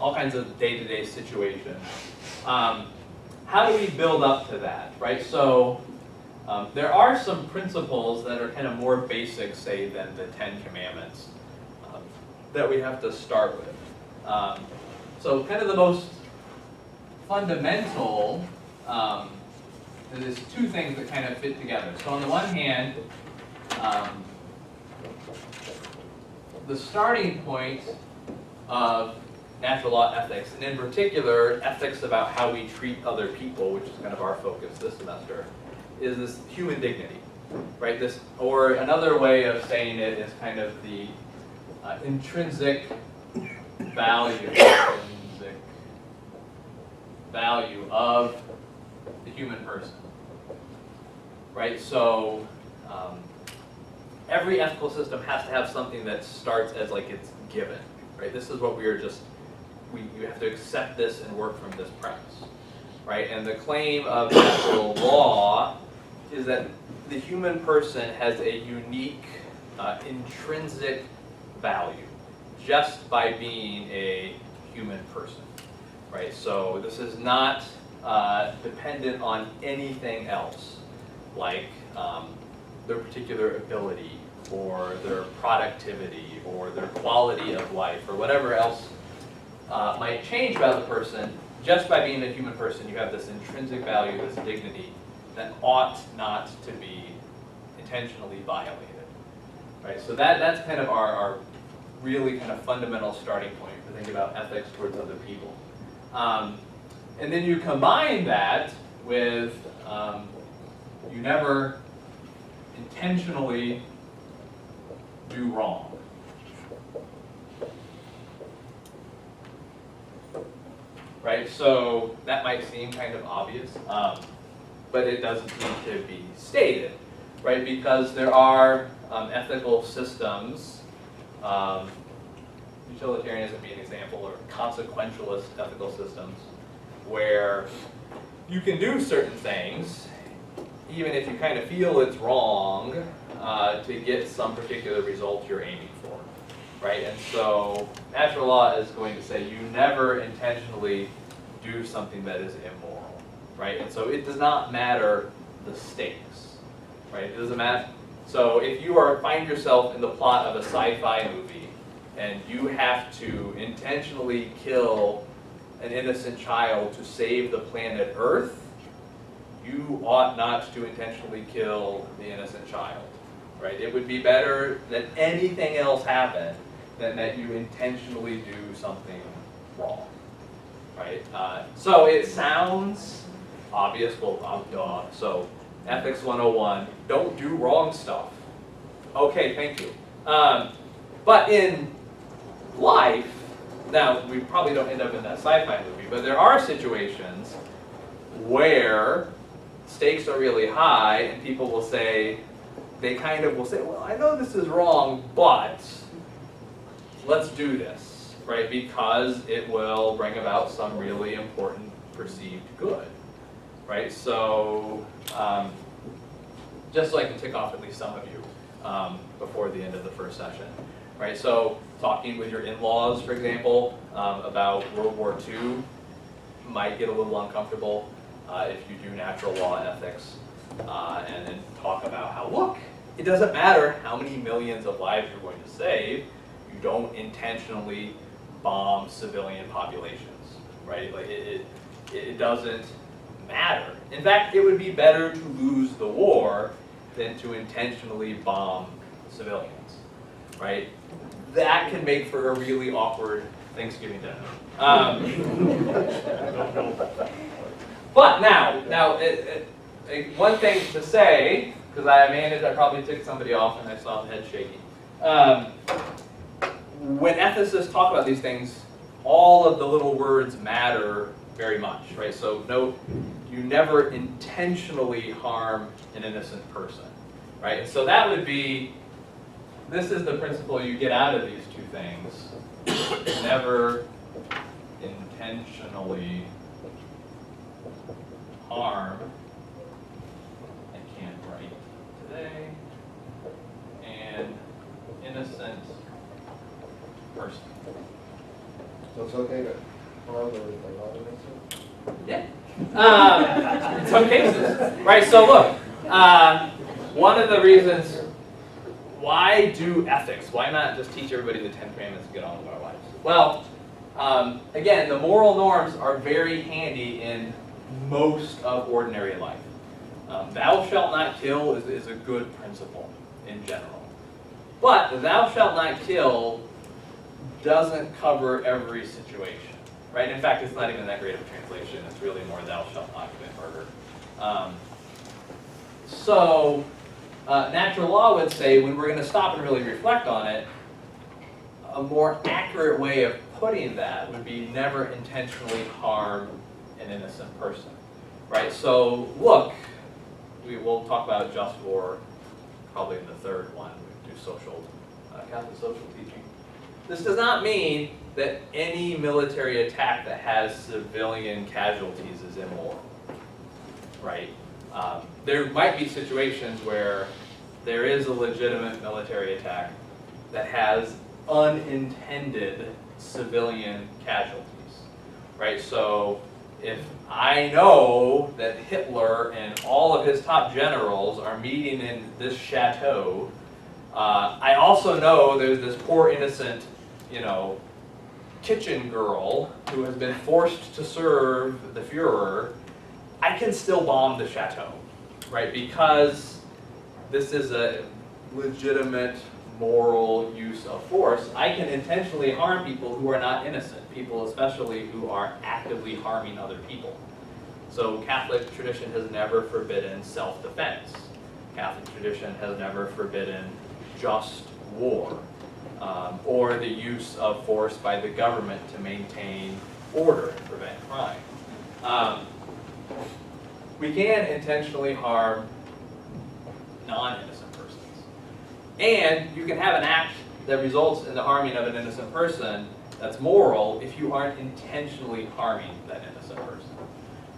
all kinds of day-to-day situations. How do we build up to that, right? So there are some principles that are kind of more basic, say, than the 10 Commandments that we have to start with. So kind of the most fundamental, there's 2 things that kind of fit together. So on the one hand, the starting point of natural law ethics, and in particular, ethics about how we treat other people, which is kind of our focus this semester, is this human dignity, right? This, or another way of saying it is kind of the intrinsic value of the human person, right? So every ethical system has to have something that starts as like it's given, right? This is what we are just, you have to accept this and work from this premise, right? And the claim of natural law is that the human person has a unique intrinsic value just by being a human person, right? So this is not dependent on anything else, like their particular ability or their productivity or their quality of life or whatever else might change about the person. Just by being a human person, you have this intrinsic value, this dignity that ought not to be intentionally violated, right? So that's kind of our really kind of fundamental starting point to think about ethics towards other people. And then you combine that with you never intentionally do wrong. Right, so that might seem kind of obvious, but it doesn't need to be stated, right? Because there are ethical systems, utilitarianism being an example, or consequentialist ethical systems, where you can do certain things, even if you kind of feel it's wrong, to get some particular result you're aiming for, right? And so natural law is going to say you never intentionally do something that is immoral, right? And so it does not matter the stakes, right? It doesn't matter. So if you find yourself in the plot of a sci-fi movie and you have to intentionally kill an innocent child to save the planet Earth, you ought not to intentionally kill the innocent child, right? It would be better that anything else happen than that you intentionally do something wrong, right? So it sounds obvious, well, duh. So Ethics 101, don't do wrong stuff. Okay, thank you. But in life, now we probably don't end up in that sci-fi movie, but there are situations where stakes are really high and people will say, they kind of will say, well, I know this is wrong, but let's do this, right? Because it will bring about some really important perceived good, right? So just so I can tick off at least some of you before the end of the first session, right? So talking with your in-laws, for example, about World War II might get a little uncomfortable if you do natural law ethics and then talk about how, look, it doesn't matter how many millions of lives you're going to save, you don't intentionally bomb civilian populations, right? Like it doesn't matter. In fact, it would be better to lose the war than to intentionally bomb civilians, right? That can make for a really awkward Thanksgiving dinner. But now, one thing to say, because I probably ticked somebody off and I saw the head shaking. When ethicists talk about these things, all of the little words matter very much, right? So note, you never intentionally harm an innocent person, right? And so that would be, this is the principle you get out of these two things. Never intentionally harm, I can't write today, an innocent person. So it's okay to harm the non-innocent? Yeah. In some cases. Right, so look, one of the reasons, why do ethics? Why not just teach everybody the 10 Commandments and get on with our lives? Well, again, the moral norms are very handy in most of ordinary life. Thou shalt not kill is a good principle in general. But thou shalt not kill doesn't cover every situation, right? In fact, it's not even that great of a translation. It's really more thou shalt not commit murder. So natural law would say, when we're going to stop and really reflect on it, a more accurate way of putting that would be never intentionally harm an innocent person, right? So look, we'll talk about just war probably in the third one. We do social, Catholic social teaching. This does not mean that any military attack that has civilian casualties is immoral, right? There might be situations where there is a legitimate military attack that has unintended civilian casualties, right? So if I know that Hitler and all of his top generals are meeting in this chateau, I also know there's this poor innocent, kitchen girl who has been forced to serve the Fuhrer, I can still bomb the chateau, right? Because this is a legitimate moral use of force. I can intentionally harm people who are not innocent, people especially who are actively harming other people. So Catholic tradition has never forbidden self-defense. Catholic tradition has never forbidden just war, or the use of force by the government to maintain order and prevent crime. We can intentionally harm non-innocent persons. And you can have an act that results in the harming of an innocent person that's moral if you aren't intentionally harming that innocent person,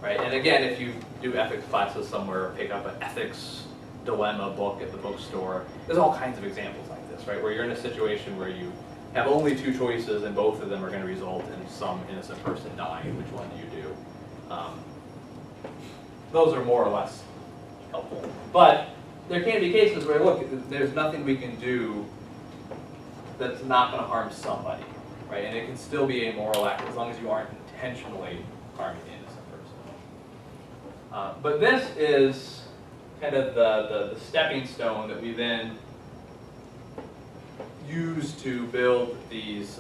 right? And again, if you do ethics classes somewhere, pick up an ethics dilemma book at the bookstore. There's all kinds of examples like this, right? Where you're in a situation where you have only two choices and both of them are going to result in some innocent person dying. Which one do you do? Those are more or less helpful. But there can be cases where, look, there's nothing we can do that's not going to harm somebody, right? And it can still be a moral act as long as you aren't intentionally harming the innocent person. But this is kind of the stepping stone that we then use to build these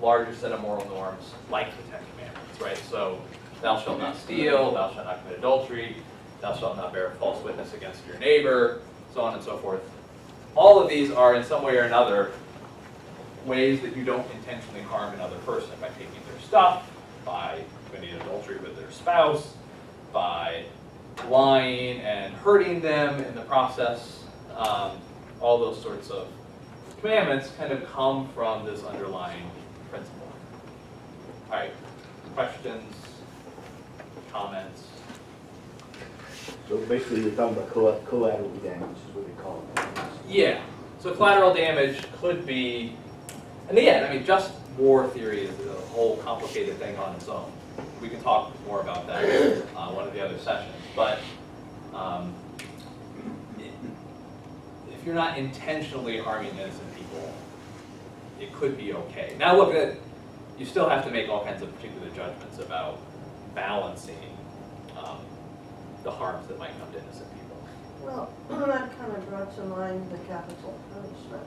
larger set of moral norms like the Ten Commandments, right? So, thou shalt not steal, thou shalt not commit adultery, thou shalt not bear false witness against your neighbor, so on and so forth. All of these are in some way or another ways that you don't intentionally harm another person by taking their stuff, by committing adultery with their spouse, by lying and hurting them in the process. All those sorts of commandments kind of come from this underlying principle. All right, questions, comments? So basically, you're talking about collateral damage is what they call it. Yeah. So collateral damage could be, and again, I mean, just war theory is a whole complicated thing on its own. We can talk more about that in one of the other sessions. But if you're not intentionally harming innocent people, it could be okay. Now, look, you still have to make all kinds of particular judgments about balancing the harms that might come to innocent people. Well, that kind of brought to mind the capital punishment.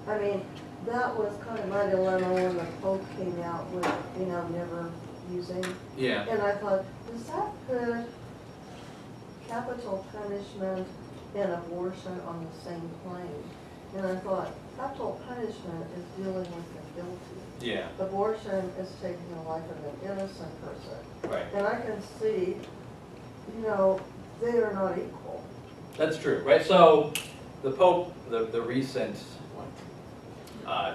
I mean, that was kind of my dilemma when the Pope came out with, never using. Yeah. And I thought, does that put capital punishment and abortion on the same plane? And I thought, capital punishment is dealing with the guilty. Yeah. Abortion is taking the life of an innocent person. Right. And I can see, they are not equal. That's true, right? So the Pope, the recent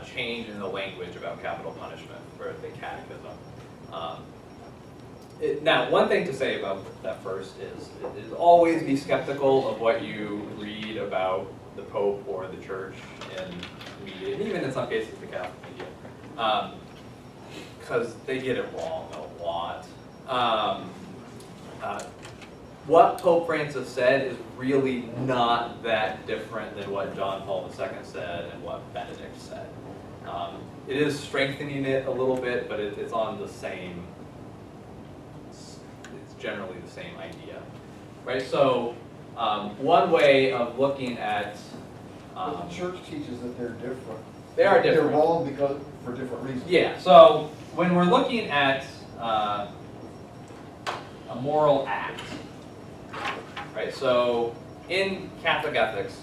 change in the language about capital punishment for the catechism. Now, one thing to say about that first is always be skeptical of what you read about the Pope or the Church in media, and even in some cases the Catholic media, because they get it wrong a lot. What Pope Francis said is really not that different than what John Paul II said and what Benedict said. It is strengthening it a little bit, but it's on the same, it's generally the same idea, right? So one way of looking at... But the church teaches that they're different. They are different. They're wrong for different reasons. Yeah, so when we're looking at a moral act, right, so in Catholic ethics,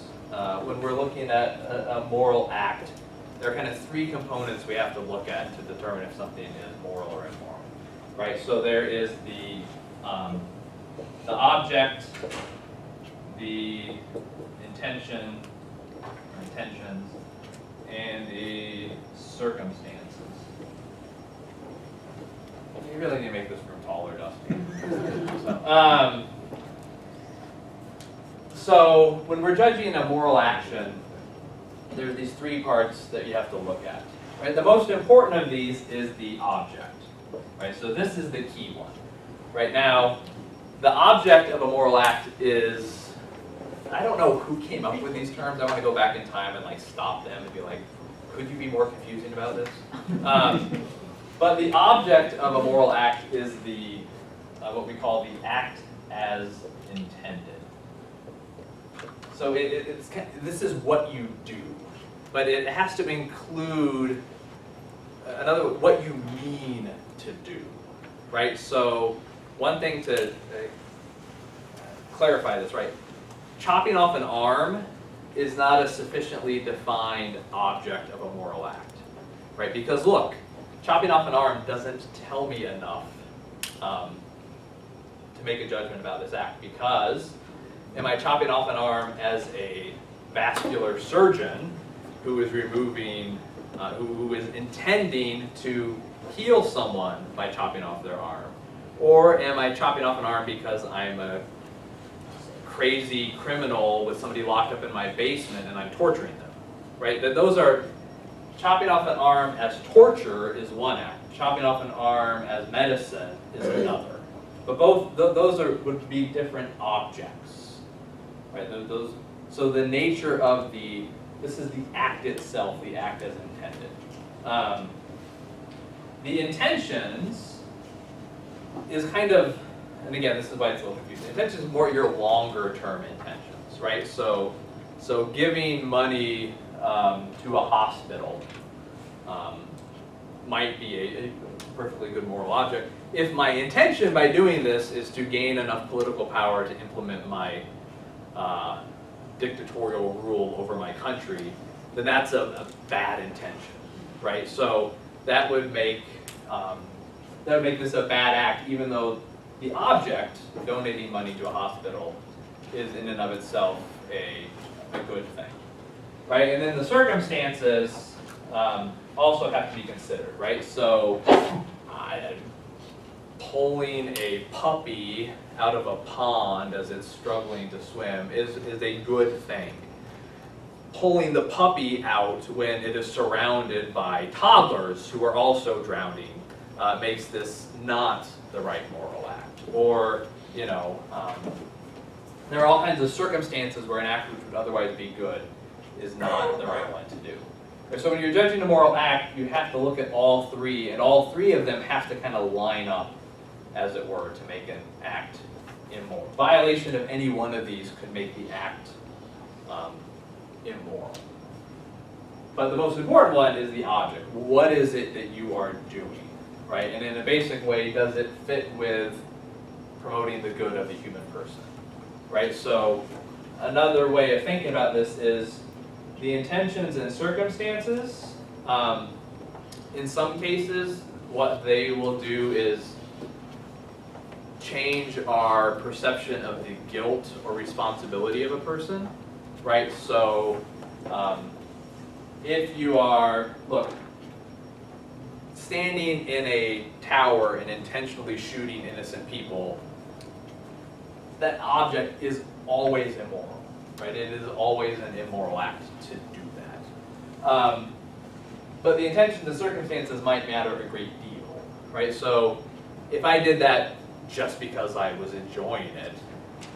when we're looking at a moral act, there are kind of three components we have to look at to determine if something is moral or immoral, right? So there is the object, the intention, or intentions, and the circumstances. You really need to make this room taller, Dustin. So when we're judging a moral action, there's these three parts that you have to look at. Right? The most important of these is the object. Right? So this is the key one. Right now, the object of a moral act is, I don't know who came up with these terms. I want to go back in time and stop them and be like, could you be more confusing about this? But the object of a moral act is the what we call the act as intended. So this is what you do, but it has to include what you mean to do, right? So one thing to clarify this, right? Chopping off an arm is not a sufficiently defined object of a moral act, right? Because look, chopping off an arm doesn't tell me enough to make a judgment about this act, because am I chopping off an arm as a vascular surgeon who is removing, who is intending to heal someone by chopping off their arm? Or am I chopping off an arm because I'm a crazy criminal with somebody locked up in my basement and I'm torturing them, right? That those are, chopping off an arm as torture is one act. Chopping off an arm as medicine is another. But both those would be different objects, right? So the nature of this is the act itself, the act as intended. The intentions is kind of, and again, this is why it's a little confusing. Intentions is more your longer term intentions, right? So giving money to a hospital might be a perfectly good moral object. If my intention by doing this is to gain enough political power to implement my dictatorial rule over my country, then that's a bad intention, right? So that would make this a bad act, even though the object, donating money to a hospital, is in and of itself a good thing, right? And then the circumstances also have to be considered, right? So pulling a puppy out of a pond as it's struggling to swim is a good thing. Pulling the puppy out when it is surrounded by toddlers who are also drowning makes this not the right moral act. Or, there are all kinds of circumstances where an act which would otherwise be good is not the right one to do. So when you're judging a moral act, you have to look at all three, and all three of them have to kind of line up, as it were, to make an act immoral. Violation of any one of these could make the act immoral. But the most important one is the object. What is it that you are doing, right? And in a basic way, does it fit with promoting the good of the human person, right? So another way of thinking about this is the intentions and circumstances. In some cases, what they will do is change our perception of the guilt or responsibility of a person, right? So if you are, standing in a tower and intentionally shooting innocent people, that object is always immoral, right? It is always an immoral act to do that. But the intentions and circumstances might matter a great deal, right? So if I did that just because I was enjoying it,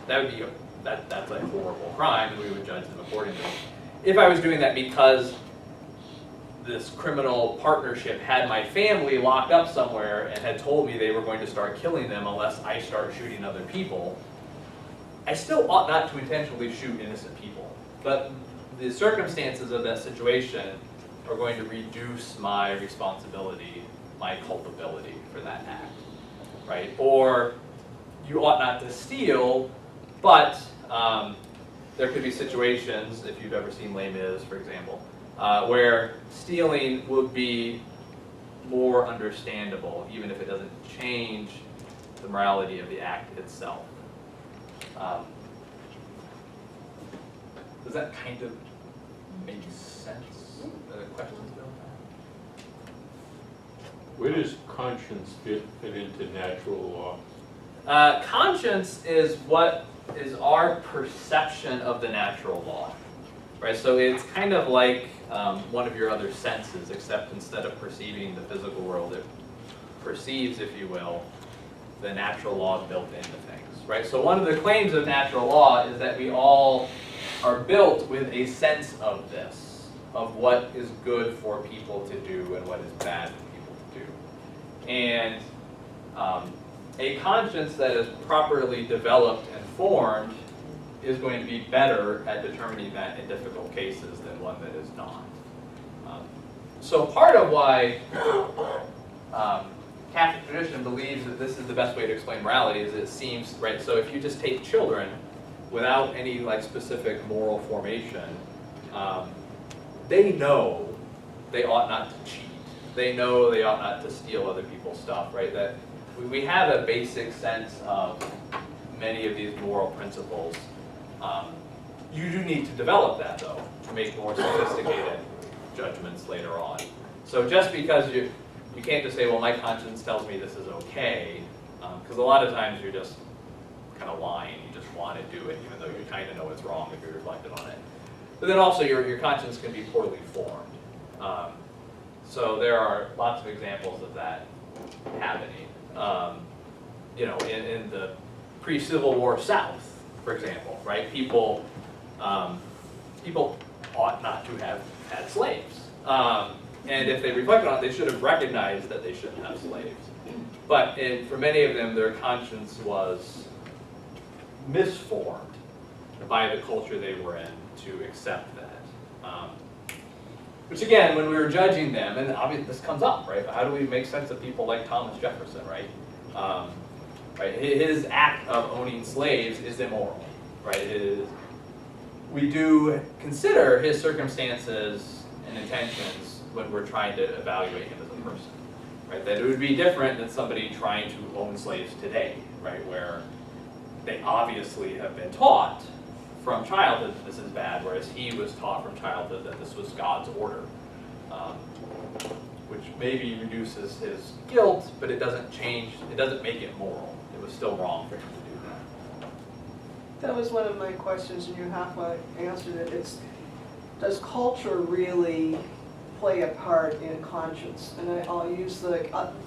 that would be that's a horrible crime, and we would judge them accordingly. If I was doing that because this criminal partnership had my family locked up somewhere and had told me they were going to start killing them unless I start shooting other people, I still ought not to intentionally shoot innocent people. But the circumstances of that situation are going to reduce my responsibility, my culpability for that act, right? Or you ought not to steal, but there could be situations, if you've ever seen Les Mis, for example, where stealing would be more understandable, even if it doesn't change the morality of the act itself. Does that kind of make sense? Are there questions about that? Where does conscience fit into natural law? Conscience is what is our perception of the natural law, right? So it's kind of like one of your other senses, except instead of perceiving the physical world, it perceives, if you will, the natural law built into things, right? So one of the claims of natural law is that we all are built with a sense of this, of what is good for people to do and what is bad for people to do. And a conscience that is properly developed and formed is going to be better at determining that in difficult cases than one that is not. So part of why Catholic tradition believes that this is the best way to explain morality is it seems, right, so if you just take children without any specific moral formation, they know they ought not to cheat. They know they ought not to steal other people's stuff, right? That we have a basic sense of many of these moral principles. You do need to develop that, though, to make more sophisticated judgments later on. So just because you can't just say, well, my conscience tells me this is okay, because a lot of times you're just kind of line. You just want to do it, even though you kind of know it's wrong if you reflected on it. But then also your conscience can be poorly formed. So there are lots of examples of that happening. In the pre-Civil War South, for example, right? People ought not to have had slaves. And if they reflected on it, they should have recognized that they shouldn't have slaves. But for many of them, their conscience was misformed by the culture they were in to accept that. Which again, when we were judging them, and obviously this comes up, right? How do we make sense of people like Thomas Jefferson, right? Right? His act of owning slaves is immoral, right? We do consider his circumstances and intentions when we're trying to evaluate him as a person, right? That it would be different than somebody trying to own slaves today, right? Where they obviously have been taught from childhood that this is bad, whereas he was taught from childhood that this was God's order, which maybe reduces his guilt, but it doesn't make it moral. It was still wrong for him to do that. That was one of my questions, and you halfway answered it. Does culture really play a part in conscience? And I'll use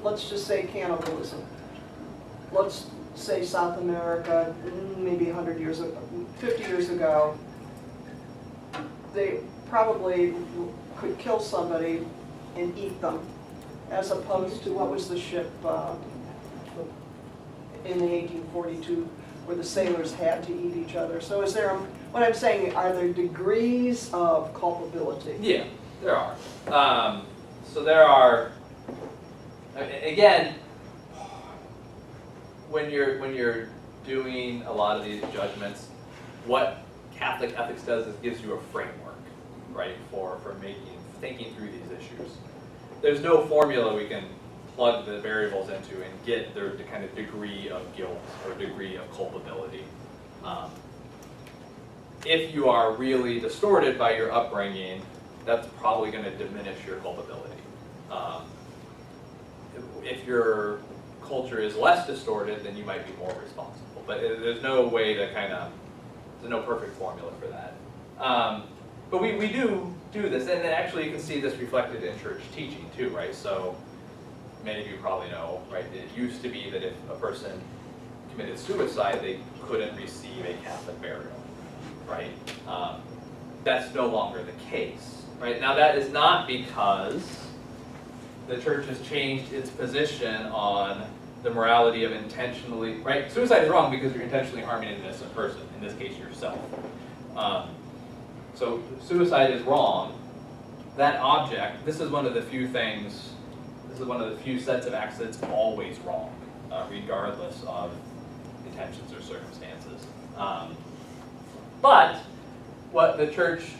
let's just say cannibalism. Let's say South America, maybe 100 years ago, 50 years ago, they probably could kill somebody and eat them, as opposed to what was the ship in the 1842 where the sailors had to eat each other. So is there, what I'm saying, are there degrees of culpability? Yeah, there are. So there are, again, when you're doing a lot of these judgments, what Catholic ethics does is gives you a framework, right, for thinking through these issues. There's no formula we can plug the variables into and get their kind of degree of guilt or degree of culpability. If you are really distorted by your upbringing, that's probably going to diminish your culpability. If your culture is less distorted, then you might be more responsible. But there's no way to there's no perfect formula for that. But we do this, and actually you can see this reflected in church teaching too, right? So many of you probably know, right, it used to be that if a person committed suicide, they couldn't receive a Catholic burial, right? That's no longer the case, right? Now that is not because the church has changed its position on the morality of intentionally, right? Suicide is wrong because you're intentionally harming an innocent person, in this case yourself. So suicide is wrong. That object, this is one of the few sets of acts that's always wrong, regardless of intentions or circumstances. But what the church's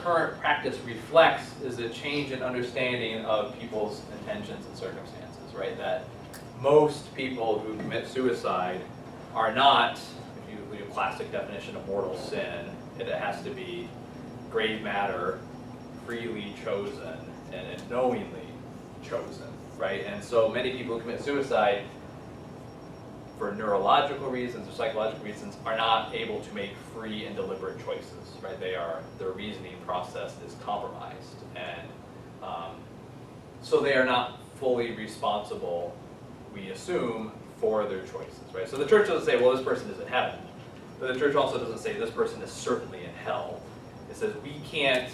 current practice reflects is a change in understanding of people's intentions and circumstances, right? That most people who commit suicide are not, if you look at a classic definition of mortal sin, it has to be grave matter, freely chosen, and knowingly chosen, right? And so many people who commit suicide for neurological reasons or psychological reasons are not able to make free and deliberate choices, right? Their reasoning process is compromised, and so they are not fully responsible, we assume, for their choices, right? So the church doesn't say, well, this person is in heaven, but the church also doesn't say this person is certainly in hell. It says we can't.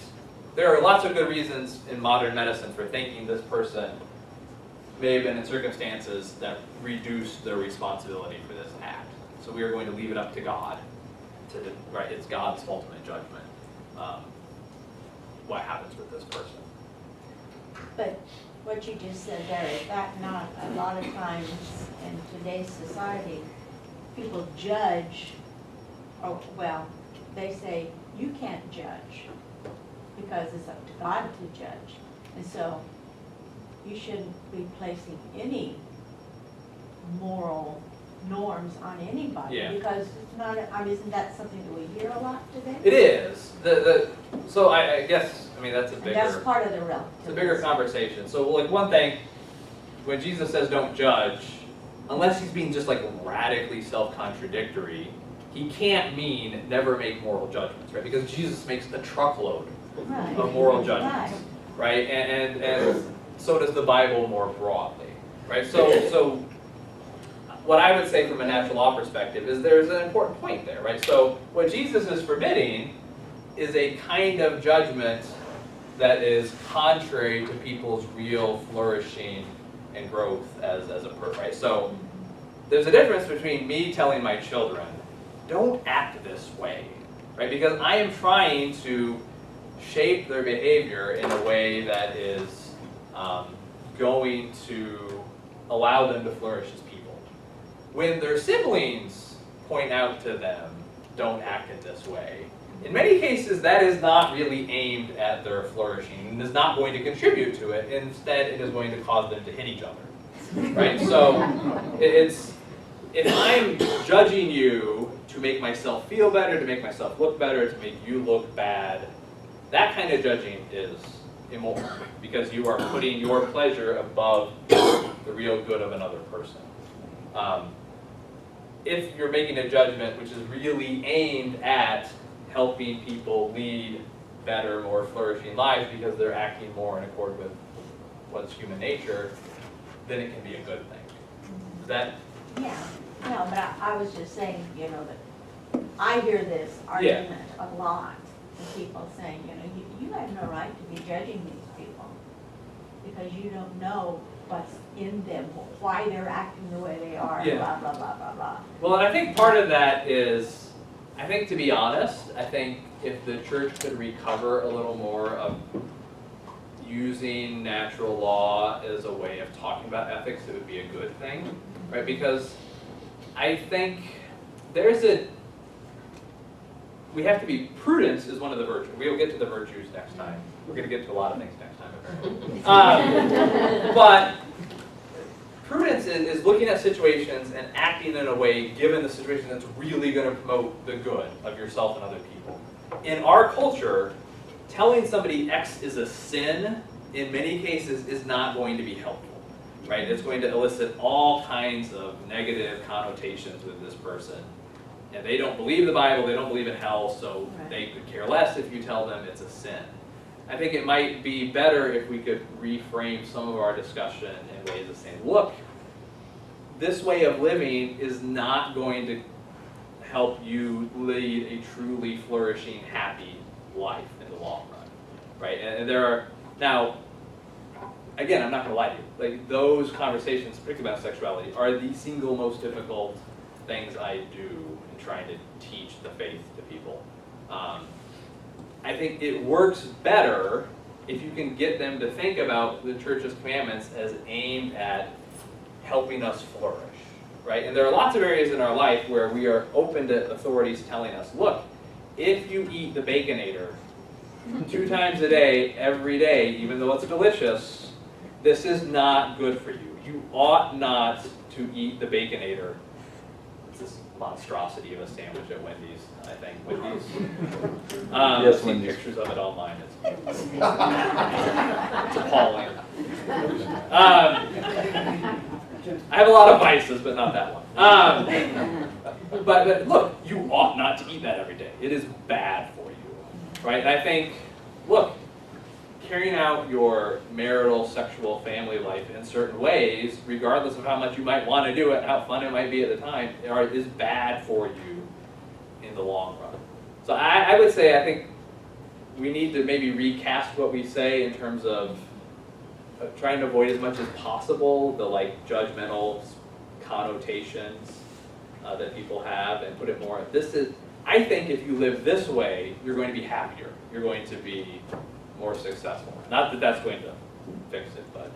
There are lots of good reasons in modern medicine for thinking this person may have been in circumstances that reduce their responsibility for this act. So we are going to leave it up to God. Right? It's God's ultimate judgment. What happens with this person? But what you just said there, is that not a lot of times in today's society, people judge, they say, you can't judge because it's up to God to judge. And so you shouldn't be placing any moral norms on anybody. Yeah. Because it's not, isn't that something that we hear a lot today? It is. So I guess, that's a And bigger, that's part of the relativism. it's a bigger conversation. So like one thing, when Jesus says don't judge, unless he's being just like radically self-contradictory, he can't mean never make moral judgments, right? Because Jesus makes a truckload Right. of moral judgments, right? And so does the Bible more broadly, right? So what I would say from a natural law perspective is there's an important point there, right? So what Jesus is forbidding is a kind of judgment that is contrary to people's real flourishing and growth as a person, right? So there's a difference between me telling my children, don't act this way, right? Because I am trying to shape their behavior in a way that is going to allow them to flourish as people. When their siblings point out to them, don't act in this way, in many cases that is not really aimed at their flourishing and is not going to contribute to it. Instead, it is going to cause them to hit each other, right? So it's, if I'm judging you to make myself feel better, to make myself look better, to make you look bad, that kind of judging is immoral because you are putting your pleasure above the real good of another person. If you're making a judgment which is really aimed at helping people lead better, more flourishing lives because they're acting more in accord with what's human nature, then it can be a good thing. Is that? Yeah, no, but I was just saying, you know, that I hear this argument a lot. People saying, you know, you have no right to be judging these people because you don't know what's in them, why they're acting the way they are, blah, blah, blah, blah, blah. Well, and I think part of that is, I think to be honest, I think if the church could recover a little more of using natural law as a way of talking about ethics, it would be a good thing, right? Because I think we have to be, prudence is one of the virtues. We'll get to the virtues next time. We're going to get to a lot of things next time, apparently. But prudence is looking at situations and acting in a way, given the situation, that's really going to promote the good of yourself and other people. In our culture, telling somebody X is a sin, in many cases, is not going to be helpful, right? It's going to elicit all kinds of negative connotations with this person. And they don't believe the Bible, they don't believe in hell, so they could care less if you tell them it's a sin. I think it might be better if we could reframe some of our discussion in ways of saying, look, this way of living is not going to help you lead a truly flourishing, happy life in the long run, right? And there are, now, again, I'm not going to lie to you, like those conversations, particularly about sexuality, are the single most difficult things I do in trying to teach the faith to people. I think it works better if you can get them to think about the church's commandments as aimed at helping us flourish, right? And there are lots of areas in our life where we are open to authorities telling us, look, if you eat the Baconator 2 times a day, every day, even though it's delicious, this is not good for you. You ought not to eat the Baconator. It's this monstrosity of a sandwich at Wendy's, I think. Wendy's. Yes, I've seen Wendy's. pictPictures of it online. It's appalling. I have a lot of vices, but not that one. But look, you ought not to eat that every day. It is bad for you, right? And I think, look, carrying out your marital, sexual, family life in certain ways, regardless of how much you might want to do it, how fun it might be at the time, is bad for you in the long run. So I would say I think we need to maybe recast what we say in terms of trying to avoid as much as possible the like judgmental connotations that people have and put it more, I think if you live this way, you're going to be happier. You're going to be more successful. Not that that's going to fix it, but